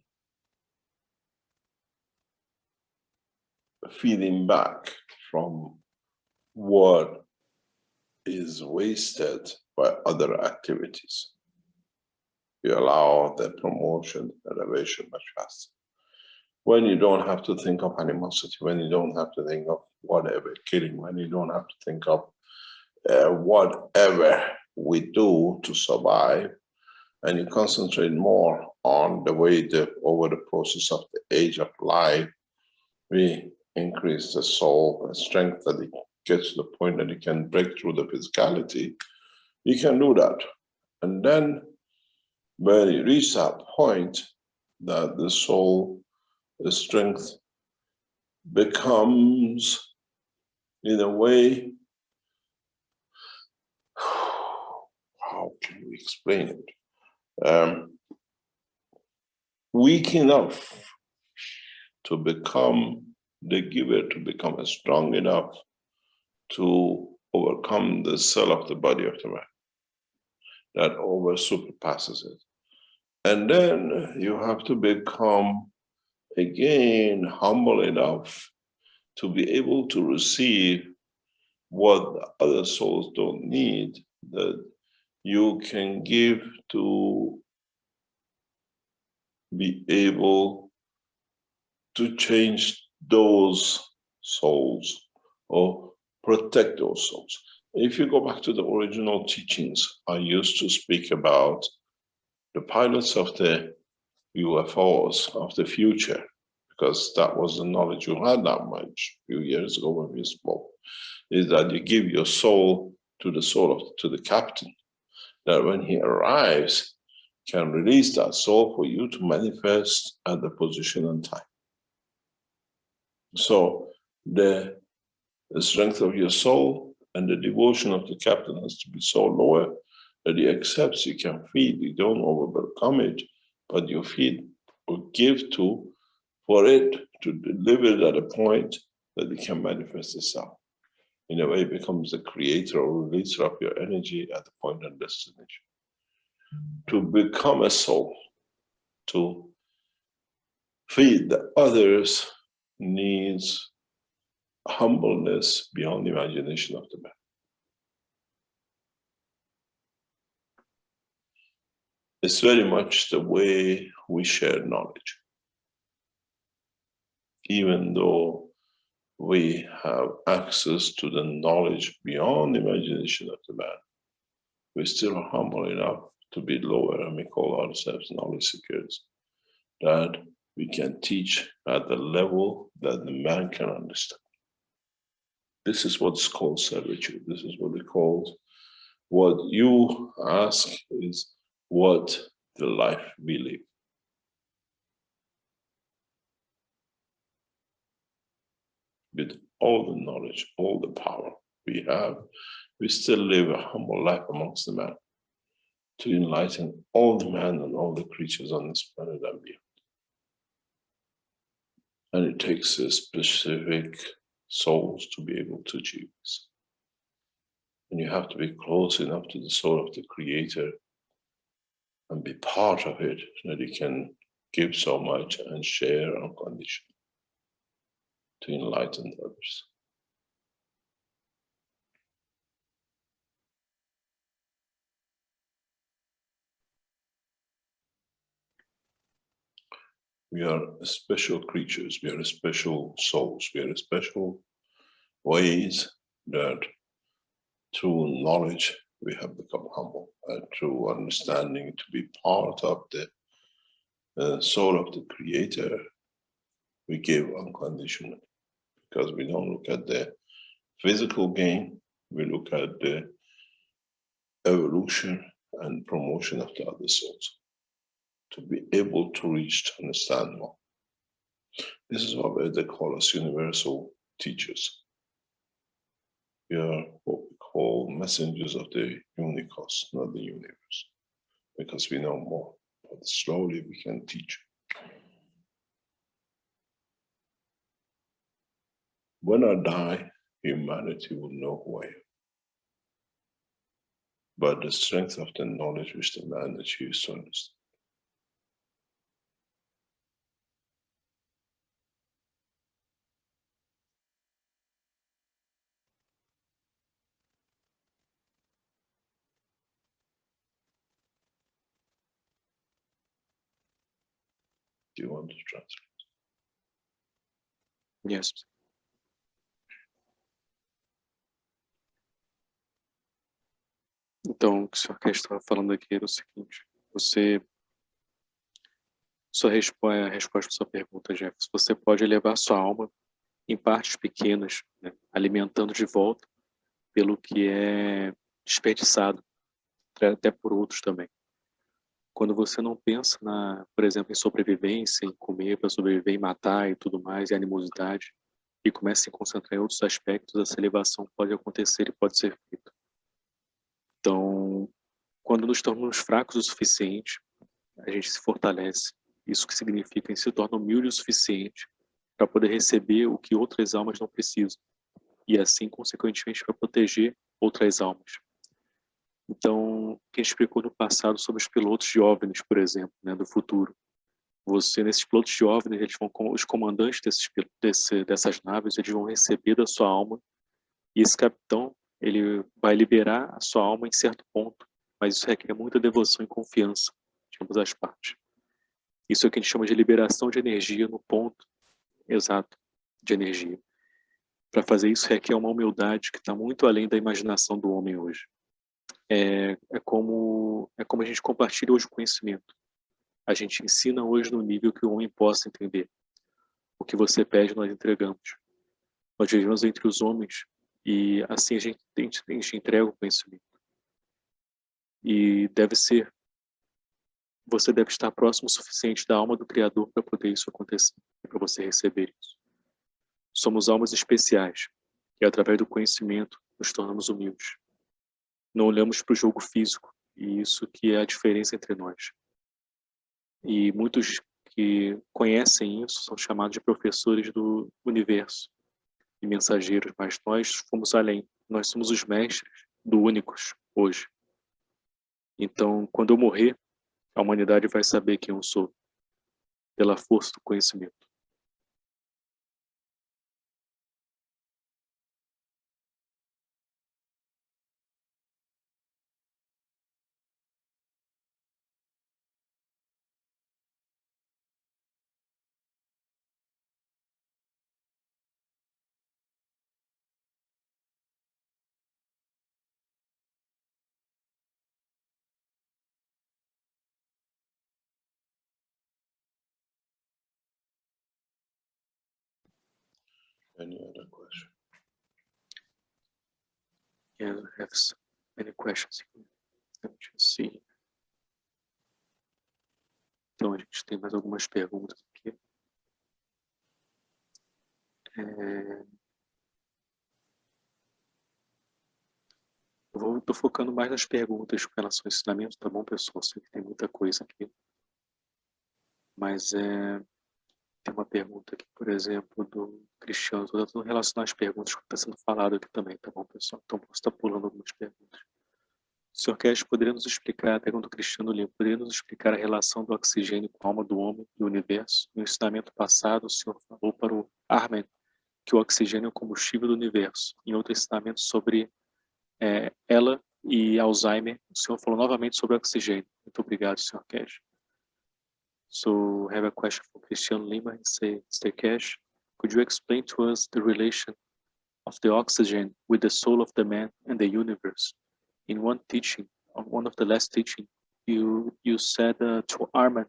feeding back from what is wasted by other activities. You allow the promotion, elevation much faster. When you don't have to think of animosity, when you don't have to think of whatever, killing, when you don't have to think of whatever we do to survive, and you concentrate more on the way over the process of the age of life, we increase the soul and strength that it gets to the point that it can break through the physicality. You can do that. And then when you reach that point that the soul, the strength becomes, in a way, how can we explain it? Weak enough to become the giver, to become strong enough to overcome the cell of the body of the man that over superpasses it. And then you have to become, again, humble enough to be able to receive what the other souls don't need, that you can give to be able to change those souls or protect those souls. If you go back to the original teachings, I used to speak about the pilots of the UFOs of the future, because that was the knowledge you had that much a few years ago when we spoke, is that you give your soul to the captain, that when he arrives, can release that soul for you to manifest at the position and time. So the strength of your soul and the devotion of the captain has to be so low that he accepts you can feed, you don't overcome it, but you feed or give to for it to deliver it at a point that it can manifest itself. In a way, it becomes the creator or releaser of your energy at the point and destination. To become a soul, to feed the others, needs humbleness beyond the imagination of the man. It's very much the way we share knowledge. Even though we have access to the knowledge beyond the imagination of the man, we still are humble enough to be lower, and we call ourselves knowledge seekers, that we can teach at the level that the man can understand. This is what's called servitude. This is what it calls. What you ask is what the life we live. With all the knowledge, all the power we have, we still live a humble life amongst the man, to enlighten all the man and all the creatures on this planet and beyond. And it takes a specific souls to be able to achieve this. And you have to be close enough to the soul of the creator and be part of it, that you can give so much and share unconditionally to enlighten others. We are special creatures, we are special souls, we are special ways that through knowledge we have become humble, and through understanding to be part of the soul of the creator, we give unconditionally, because we don't look at the physical gain, we look at the evolution and promotion of the other souls, to be able to reach, to understand more. This is what they call us universal teachers. We are what we call messengers of the unicos, not the universe, because we know more, but slowly we can teach. When I die, humanity will know who I am. But the strength of the knowledge which the man achieves to understand. Do you want to translate? Yes. Então, o que o Sr. Keshe estava falando aqui era o seguinte: a resposta para sua pergunta, Jefferson, você pode elevar sua alma em partes pequenas, né, alimentando de volta pelo que é desperdiçado, até por outros também. Quando você não pensa, por exemplo, em sobrevivência, em comer para sobreviver, em matar e tudo mais, e animosidade, e começa a se concentrar em outros aspectos, essa elevação pode acontecer e pode ser feita. Então, quando nos tornamos fracos o suficiente, a gente se fortalece. Isso que significa que se torna humilde o suficiente para poder receber o que outras almas não precisam. E assim, consequentemente, para proteger outras almas. Então, quem explicou no passado sobre os pilotos de OVNIs, por exemplo, né, do futuro. Nesses pilotos de OVNIs, os comandantes dessas naves, eles vão receber da sua alma E esse capitão, ele vai liberar a sua alma em certo ponto, mas isso requer muita devoção e confiança de ambas as partes. Isso é o que a gente chama de liberação de energia no ponto exato de energia. Para fazer isso requer uma humildade que está muito além da imaginação do homem hoje. É como a gente compartilha hoje o conhecimento. A gente ensina hoje no nível que o homem possa entender. O que você pede, nós entregamos. Nós vivemos entre os homens e assim a gente entrega o conhecimento. E você deve estar próximo o suficiente da alma do Criador para poder isso acontecer, para você receber isso. Somos almas especiais e através do conhecimento nos tornamos humildes. Não olhamos para o jogo físico e isso que é a diferença entre nós. E muitos que conhecem isso são chamados de professores do universo e mensageiros, mas nós fomos além. Nós somos os mestres do únicos hoje. Então, quando eu morrer, a humanidade vai saber quem eu sou, pela força do conhecimento. Any other question? Yeah, I have many questions here. Let me just see. Então, a gente tem mais algumas perguntas aqui. Eu estou focando mais nas perguntas com relação ao ensinamento, tá bom, pessoal? Sei que tem muita coisa aqui. Mas tem uma pergunta aqui, por exemplo, do Cristiano. Estou tentando relacionar as perguntas com o que está sendo falado aqui também, tá bom, pessoal? Então, posso estar pulando algumas perguntas. O Sr. Kesh poderia nos explicar, a pergunta do Cristiano Lima, poderia nos explicar a relação do oxigênio com a alma do homem e o universo? No ensinamento passado, o senhor falou para o Armen que o oxigênio é o combustível do universo. Em outro ensinamento sobre ela e Alzheimer, o senhor falou novamente sobre o oxigênio. Muito obrigado, Sr. Kesh. So, I have a question from Cristiano Lima. He says, Mr. Kesh, could you explain to us the relation of the oxygen with the soul of the man and the universe? In one teaching, on one of the last teaching, you said to Arman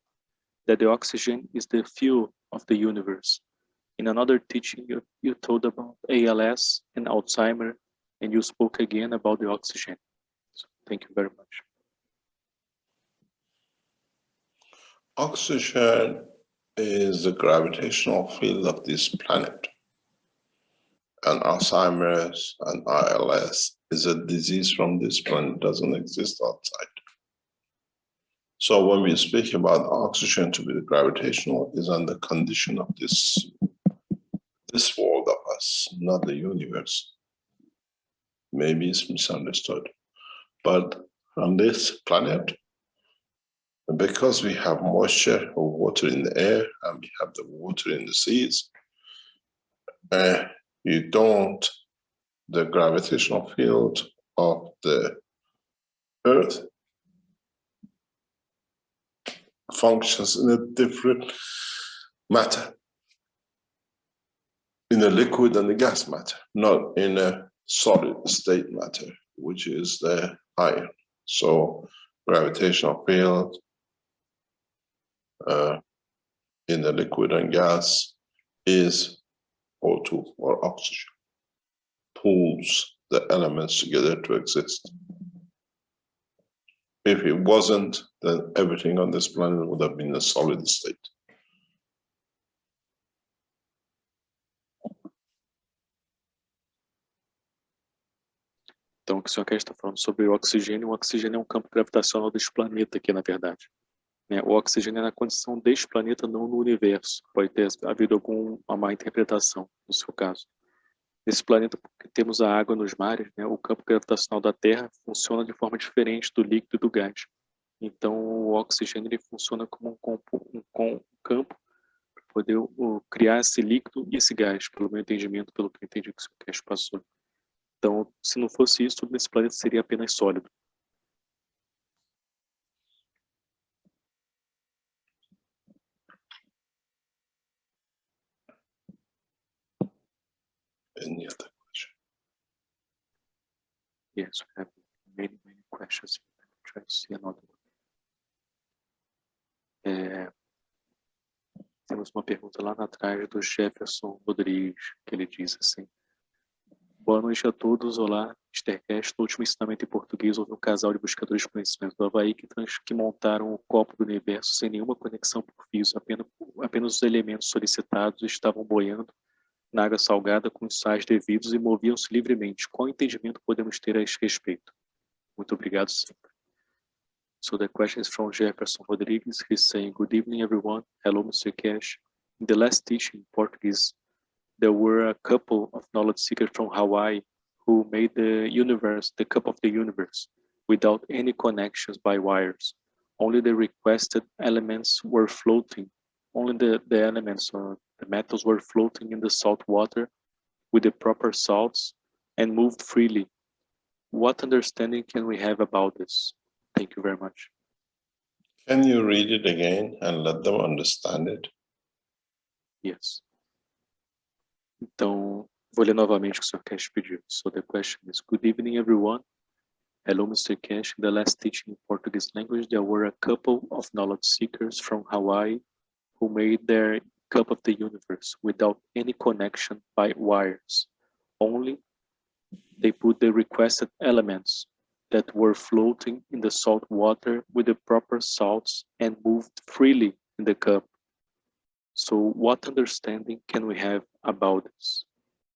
that the oxygen is the fuel of the universe. In another teaching, you told about ALS and Alzheimer, and you spoke again about the oxygen. So, thank you very much. Oxygen is the gravitational field of this planet. And Alzheimer's and ALS is a disease from this planet, doesn't exist outside. So when we speak about oxygen to be the gravitational, is on the condition of this world of us, not the universe. Maybe it's misunderstood. But on this planet, because we have moisture or water in the air and we have the water in the seas, the gravitational field of the Earth functions in a different matter, in a liquid and the gas matter, not in a solid state matter, which is the iron. So gravitational field in the liquid and gas is O2 or oxygen, pulls the elements together to exist. If it wasn't, then everything on this planet would have been a solid state. Então, o que o Sr. Kesh está falando sobre o oxigênio é um campo gravitacional deste planeta aqui, na verdade. O oxigênio é na condição deste planeta, não no universo. Pode ter havido alguma má interpretação, no seu caso. Nesse planeta, porque temos a água nos mares, o campo gravitacional da Terra funciona de forma diferente do líquido e do gás. Então, o oxigênio ele funciona como um campo para poder criar esse líquido e esse gás, pelo meu entendimento, pelo que eu entendi que o Sr. Kesh passou. Então, se não fosse isso, tudo nesse planeta seria apenas sólido. Any other question? Yes, we have many questions. Let me try to see another one. Temos uma pergunta lá atrás do Jefferson Rodrigues, que ele diz assim: boa noite a todos, olá, Mr. KESHE. No último ensinamento em português, houve um casal de buscadores de conhecimento do Havaí que montaram o copo do universo sem nenhuma conexão por fios, apenas os elementos solicitados estavam boiando na água salgada com os sais devidos e moviam-se livremente. Qual entendimento podemos ter a esse respeito? Muito obrigado sempre. So the question is from Jefferson Rodrigues. He's saying, good evening, everyone. Hello, Mr. KESHE. In the last teaching in Portuguese, there were a couple of knowledge seekers from Hawaii who made the universe, the cup of the universe, without any connections by wires. Only the requested elements were floating. Only the elements or the metals were floating in the salt water with the proper salts and moved freely. What understanding can we have about this? Thank you very much. Can you read it again and let them understand it? Yes. Então, vou ler novamente o que o Sr. KESHE pediu. So the question is, good evening, everyone. Hello, Mr. KESHE. In the last teaching in Portuguese language, there were a couple of knowledge seekers from Hawaii who made their cup of the universe without any connection by wires. Only they put the requested elements that were floating in the salt water with the proper salts and moved freely in the cup. So what understanding can we have about this?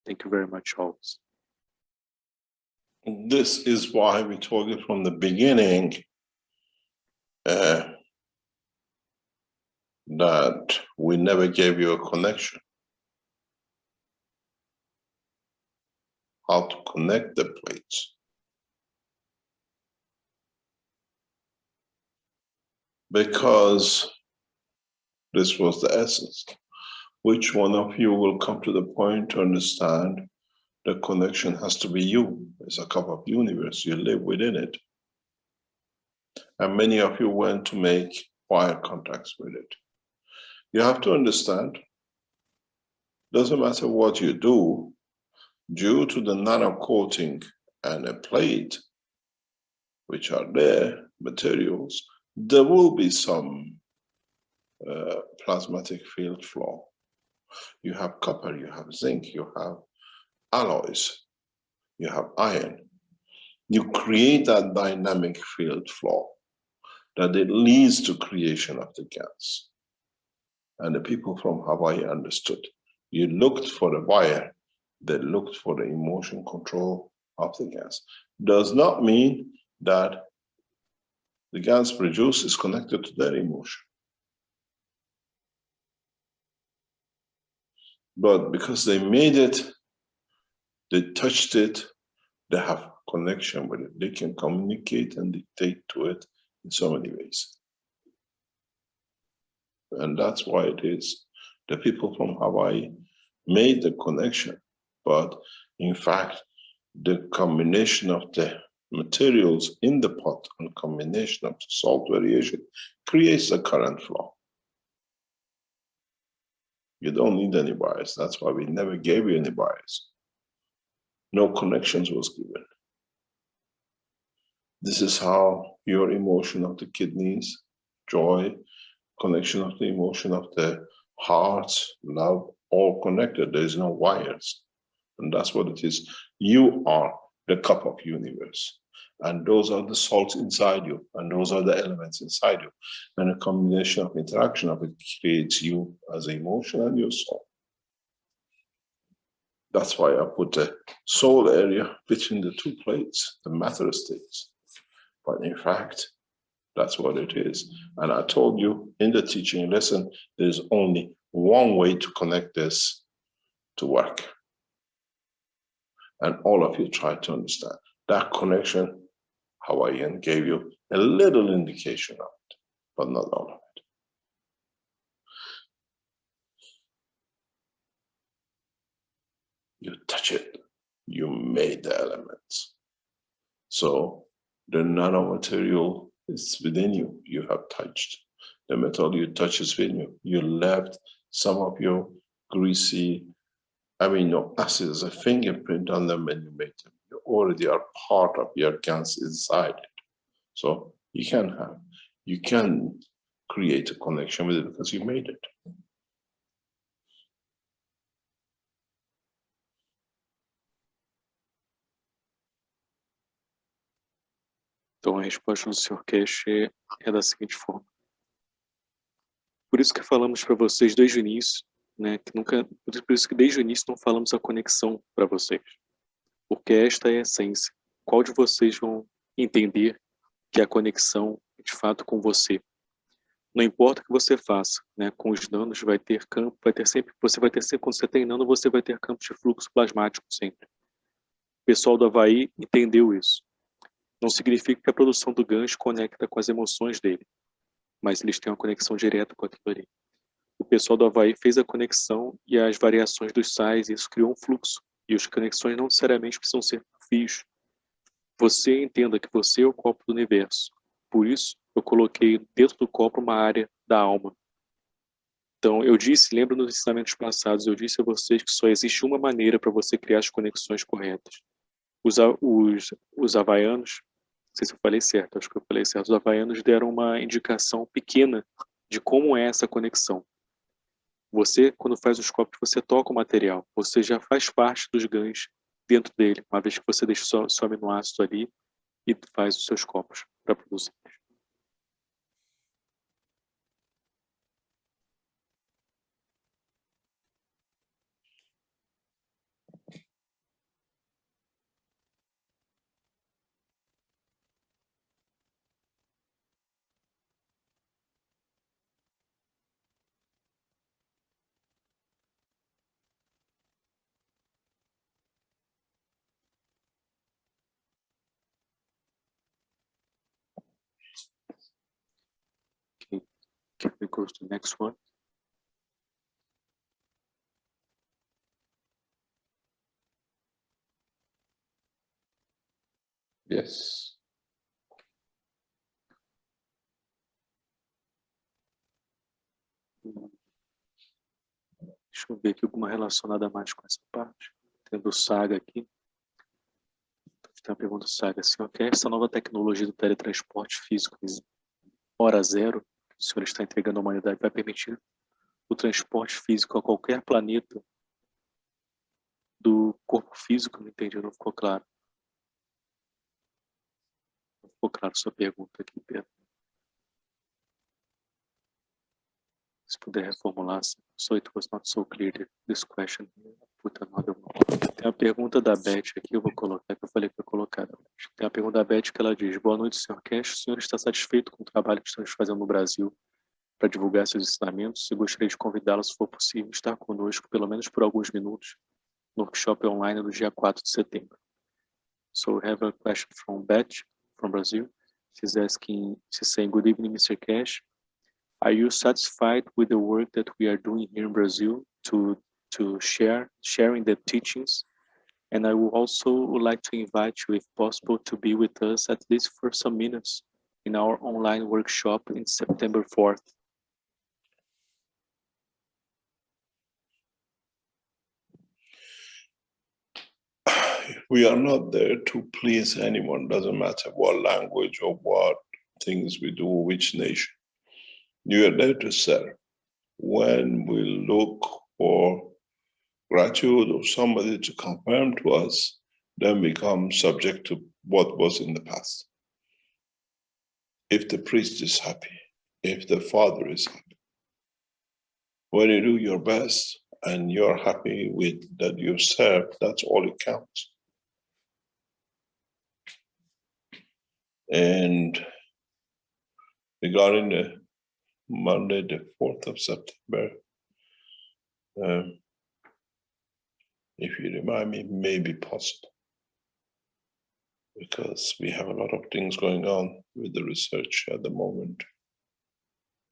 Thank you very much, always. This is why we told you from the beginning that we never gave you a connection. How to connect the plates. Because this was the essence. Which one of you will come to the point to understand the connection has to be you? It's a cup of universe, you live within it. And many of you went to make wire contacts with it. You have to understand, doesn't matter what you do, due to the nano coating and a plate, which are there, materials, there will be some plasmatic field flow. You have copper, you have zinc, you have alloys, you have iron. You create that dynamic field flow that it leads to creation of the gas. And the people from Hawaii understood. You looked for the wire, they looked for the emotion control of the gas. Does not mean that the gas produced is connected to their emotion. But because they made it, they touched it, they have connection with it. They can communicate and dictate to it in so many ways. And that's why it is the people from Hawaii made the connection. But in fact, the combination of the materials in the pot and combination of the salt variation creates a current flow. You don't need any wires. That's why we never gave you any wires. No connections was given. This is how your emotion of the kidneys, joy, connection of the emotion of the heart, love, all connected. There is no wires. And that's what it is. You are the cup of universe. And those are the salts inside you. And those are the elements inside you. And a combination of interaction of it creates you as an emotion and your soul. That's why I put the soul area between the two plates, the matter states. But in fact, that's what it is. And I told you in the teaching lesson, there's only one way to connect this to work. And all of you try to understand. That connection, Hawaiian gave you a little indication of it, but not all of it. You touch it, you made the elements. So the nanomaterial is within you, you have touched. The metal you touch is within you. You left some of your greasy amino acids, a fingerprint on them, and you made them. You already are part of your gans inside it. So you can create a connection with it because you made it. Então a resposta do Sr. Keshe é da seguinte forma. Por isso que falamos para vocês desde o início, né, por isso que desde o início não falamos a conexão para vocês. Porque esta é a essência. Qual de vocês vão entender que a conexão é de fato com você? Não importa o que você faça, né, com os nanos vai ter campo, você vai ter sempre, quando você tem nano, você vai ter campos de fluxo plasmático sempre. O pessoal do Havaí entendeu isso. Não significa que a produção do gancho conecta com as emoções dele, mas eles têm uma conexão direta com aquilo ali. O pessoal do Havaí fez a conexão e as variações dos sais, e isso criou um fluxo. E as conexões não necessariamente precisam ser fios. Você entenda que você é o copo do universo. Por isso, eu coloquei dentro do copo uma área da alma. Então, eu disse, lembra nos ensinamentos passados, eu disse a vocês que só existe uma maneira para você criar as conexões corretas. Os havaianos, não sei se eu falei certo, acho que eu falei certo, os havaianos deram uma indicação pequena de como é essa conexão. Você, quando faz os copos, você toca o material, você já faz parte dos ganhos dentro dele, uma vez que você deixa o seu aminoácido ali e faz os seus copos para produzir. Okay. Can we go to the next one? Yes. Deixa eu ver aqui alguma relacionada mais com essa parte. Tendo o Saga aqui. Tem uma pergunta do Saga assim, ok, essa nova tecnologia do teletransporte físico em hora zero, que o senhor está entregando à humanidade, vai permitir o transporte físico a qualquer planeta do corpo físico? Não entendi, não ficou claro. Não ficou claro a sua pergunta aqui, Pedro. Se puder reformular, so it was not so clear this question. Put another one. Tem a pergunta da Beth aqui, eu vou colocar, que eu falei que eu ia colocar. Tem a pergunta da Beth que ela diz: boa noite, Sr. Keshe. O senhor está satisfeito com o trabalho que estamos fazendo no Brasil para divulgar seus ensinamentos? Eu gostaria de convidá-lo, se for possível, estar conosco, pelo menos por alguns minutos, no workshop online do dia 4 de setembro. So we have a question from Beth, from Brazil. She's saying, good evening, Mr. Keshe. Are you satisfied with the work that we are doing here in Brazil to sharing the teachings? And I would also like to invite you, if possible, to be with us at least for some minutes in our online workshop in September 4th. We are not there to please anyone, doesn't matter what language or what things we do, which nation. You are there to serve. When we look for gratitude or somebody to confirm to us, then we become subject to what was in the past. If the priest is happy, if the father is happy, when you do your best and you're happy with that you serve, that's all it counts. And regarding the Monday, the 4th of September, if you remind me, may be possible, because we have a lot of things going on with the research at the moment,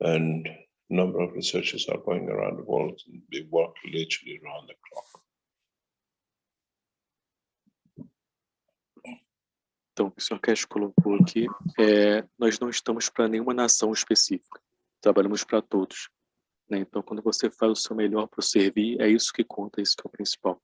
and a number of researchers are going around the world, and we work literally around the clock. Então, o que o Sr. Keshe colocou aqui nós não estamos para nenhuma nação específica, trabalhamos para todos, né? Então, quando você faz o seu melhor para servir, é isso que conta, é isso que é o principal.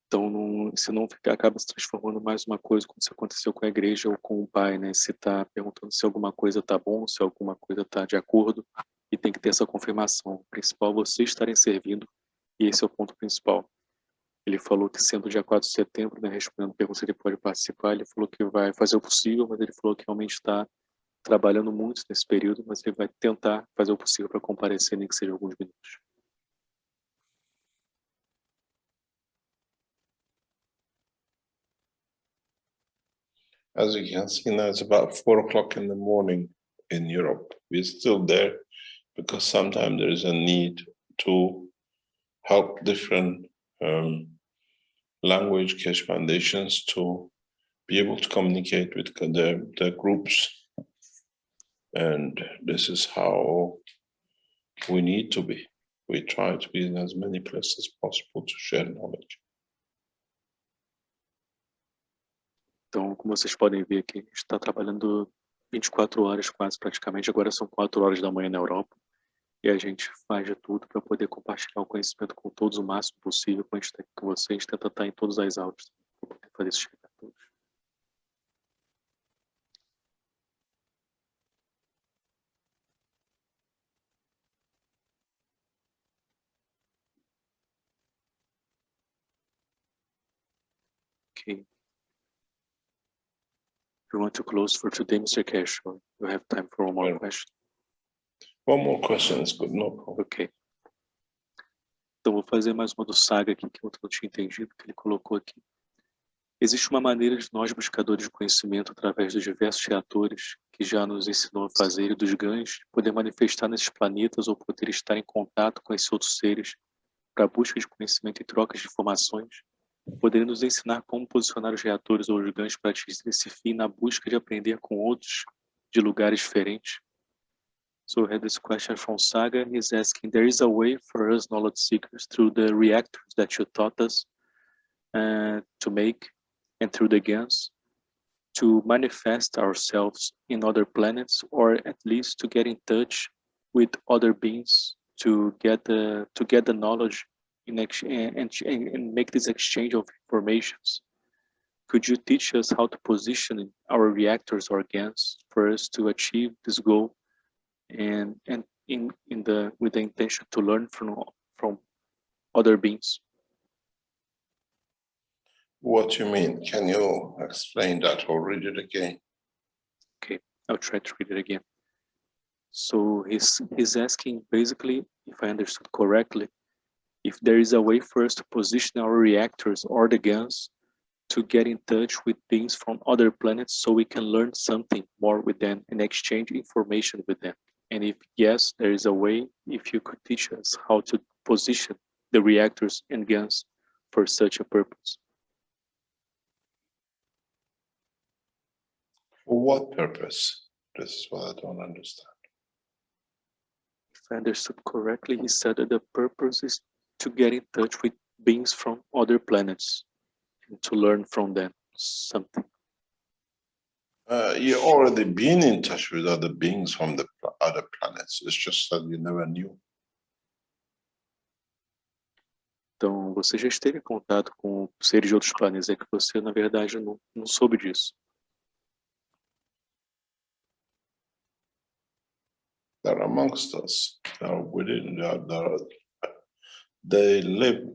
Então, se não acaba se transformando mais uma coisa como se aconteceu com a igreja ou com o pai, né? Se está perguntando se alguma coisa está bom, se alguma coisa está de acordo, e tem que ter essa confirmação. O principal é você estarem servindo, e esse é o ponto principal. Ele falou que sendo dia 4 de setembro, né, respondendo a pergunta se ele pode participar, ele falou que vai fazer o possível, mas ele falou que realmente está trabalhando muito nesse período, mas ele vai tentar fazer o possível para comparecer, nem que seja alguns minutos. As you can see now, it's about 4 o'clock in the morning in Europe. We're still there because sometimes there is a need to help different language KESHE foundations to be able to communicate with their groups. And this is how we need to be. We try to be in as many places as possible to share knowledge. Então, como vocês podem ver aqui, a gente está trabalhando 24 horas quase praticamente, agora são 4 horas da manhã na Europa, e a gente faz de tudo para poder compartilhar o conhecimento com todos o máximo possível. Quando a gente está aqui com vocês, a gente tenta estar em todas as aulas, para poder fazer isso chegar a todos. Ok. You want to close for today, Mr. Keshe, or you have time for one more question? One more question is good, no problem. Ok. Então, vou fazer mais uma do Saga aqui, que eu não tinha entendido, que ele colocou aqui. Existe uma maneira de nós, buscadores de conhecimento, através dos diversos reatores, que já nos ensinou a fazer, e dos ganhos, poder manifestar nesses planetas ou poder estar em contato com esses outros seres, para a busca de conhecimento e trocas de informações, poder nos ensinar como posicionar os reatores ou os ganhos para atingir esse fim na busca de aprender com outros de lugares diferentes. So I had this question from Saga. He's asking, there is a way for us knowledge seekers through the reactors that you taught us to make, and through the GANs, to manifest ourselves in other planets, or at least to get in touch with other beings, to get the knowledge and make this exchange of informations. Could you teach us how to position our reactors or GANs for us to achieve this goal, and with the intention to learn from other beings? What you mean? Can you explain that or read it again? Okay, I'll try to read it again. So he's asking, basically, if I understood correctly, if there is a way for us to position our reactors or the GANs to get in touch with beings from other planets so we can learn something more with them and exchange information with them. And if yes, there is a way, if you could teach us how to position the reactors and GANs for such a purpose. For what purpose? This is what I don't understand. If I understood correctly, he said that the purpose is to get in touch with beings from other planets and to learn from them something. You already been in touch with other beings from the other planets. It's just that you never knew. Então, você já esteve em contato com seres de outros planetas, é que você, na verdade, não soube disso. They're amongst us. They're within. They live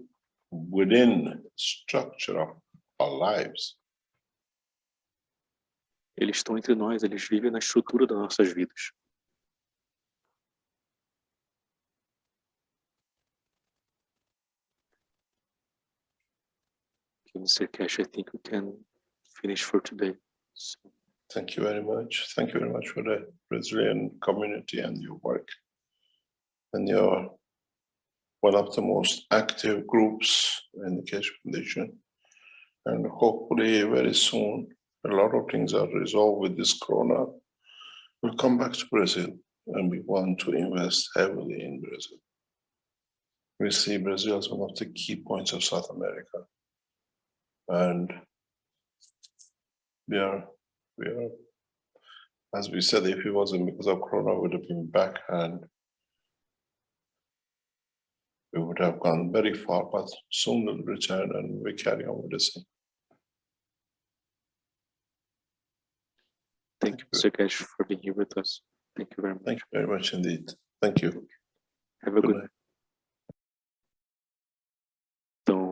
within structure of our lives. Eles estão entre nós, eles vivem na estrutura das nossas vidas. Okay, Mr. Keshe, I think we can finish for today. So, thank you very much. Thank you very much for the Brazilian community and your work. And you're one of the most active groups in the KESHE Foundation. And hopefully very soon, a lot of things are resolved with this corona. We'll come back to Brazil, and we want to invest heavily in Brazil. We see Brazil as one of the key points of South America. And we are, as we said, if it wasn't because of Corona, we would have been back and we would have gone very far, but soon we'll return and we carry on with the same. Thank you, Mr. Keshe, for being here with us. Thank you very much. Thank you very much indeed. Thank you. Have a good night. night. Então,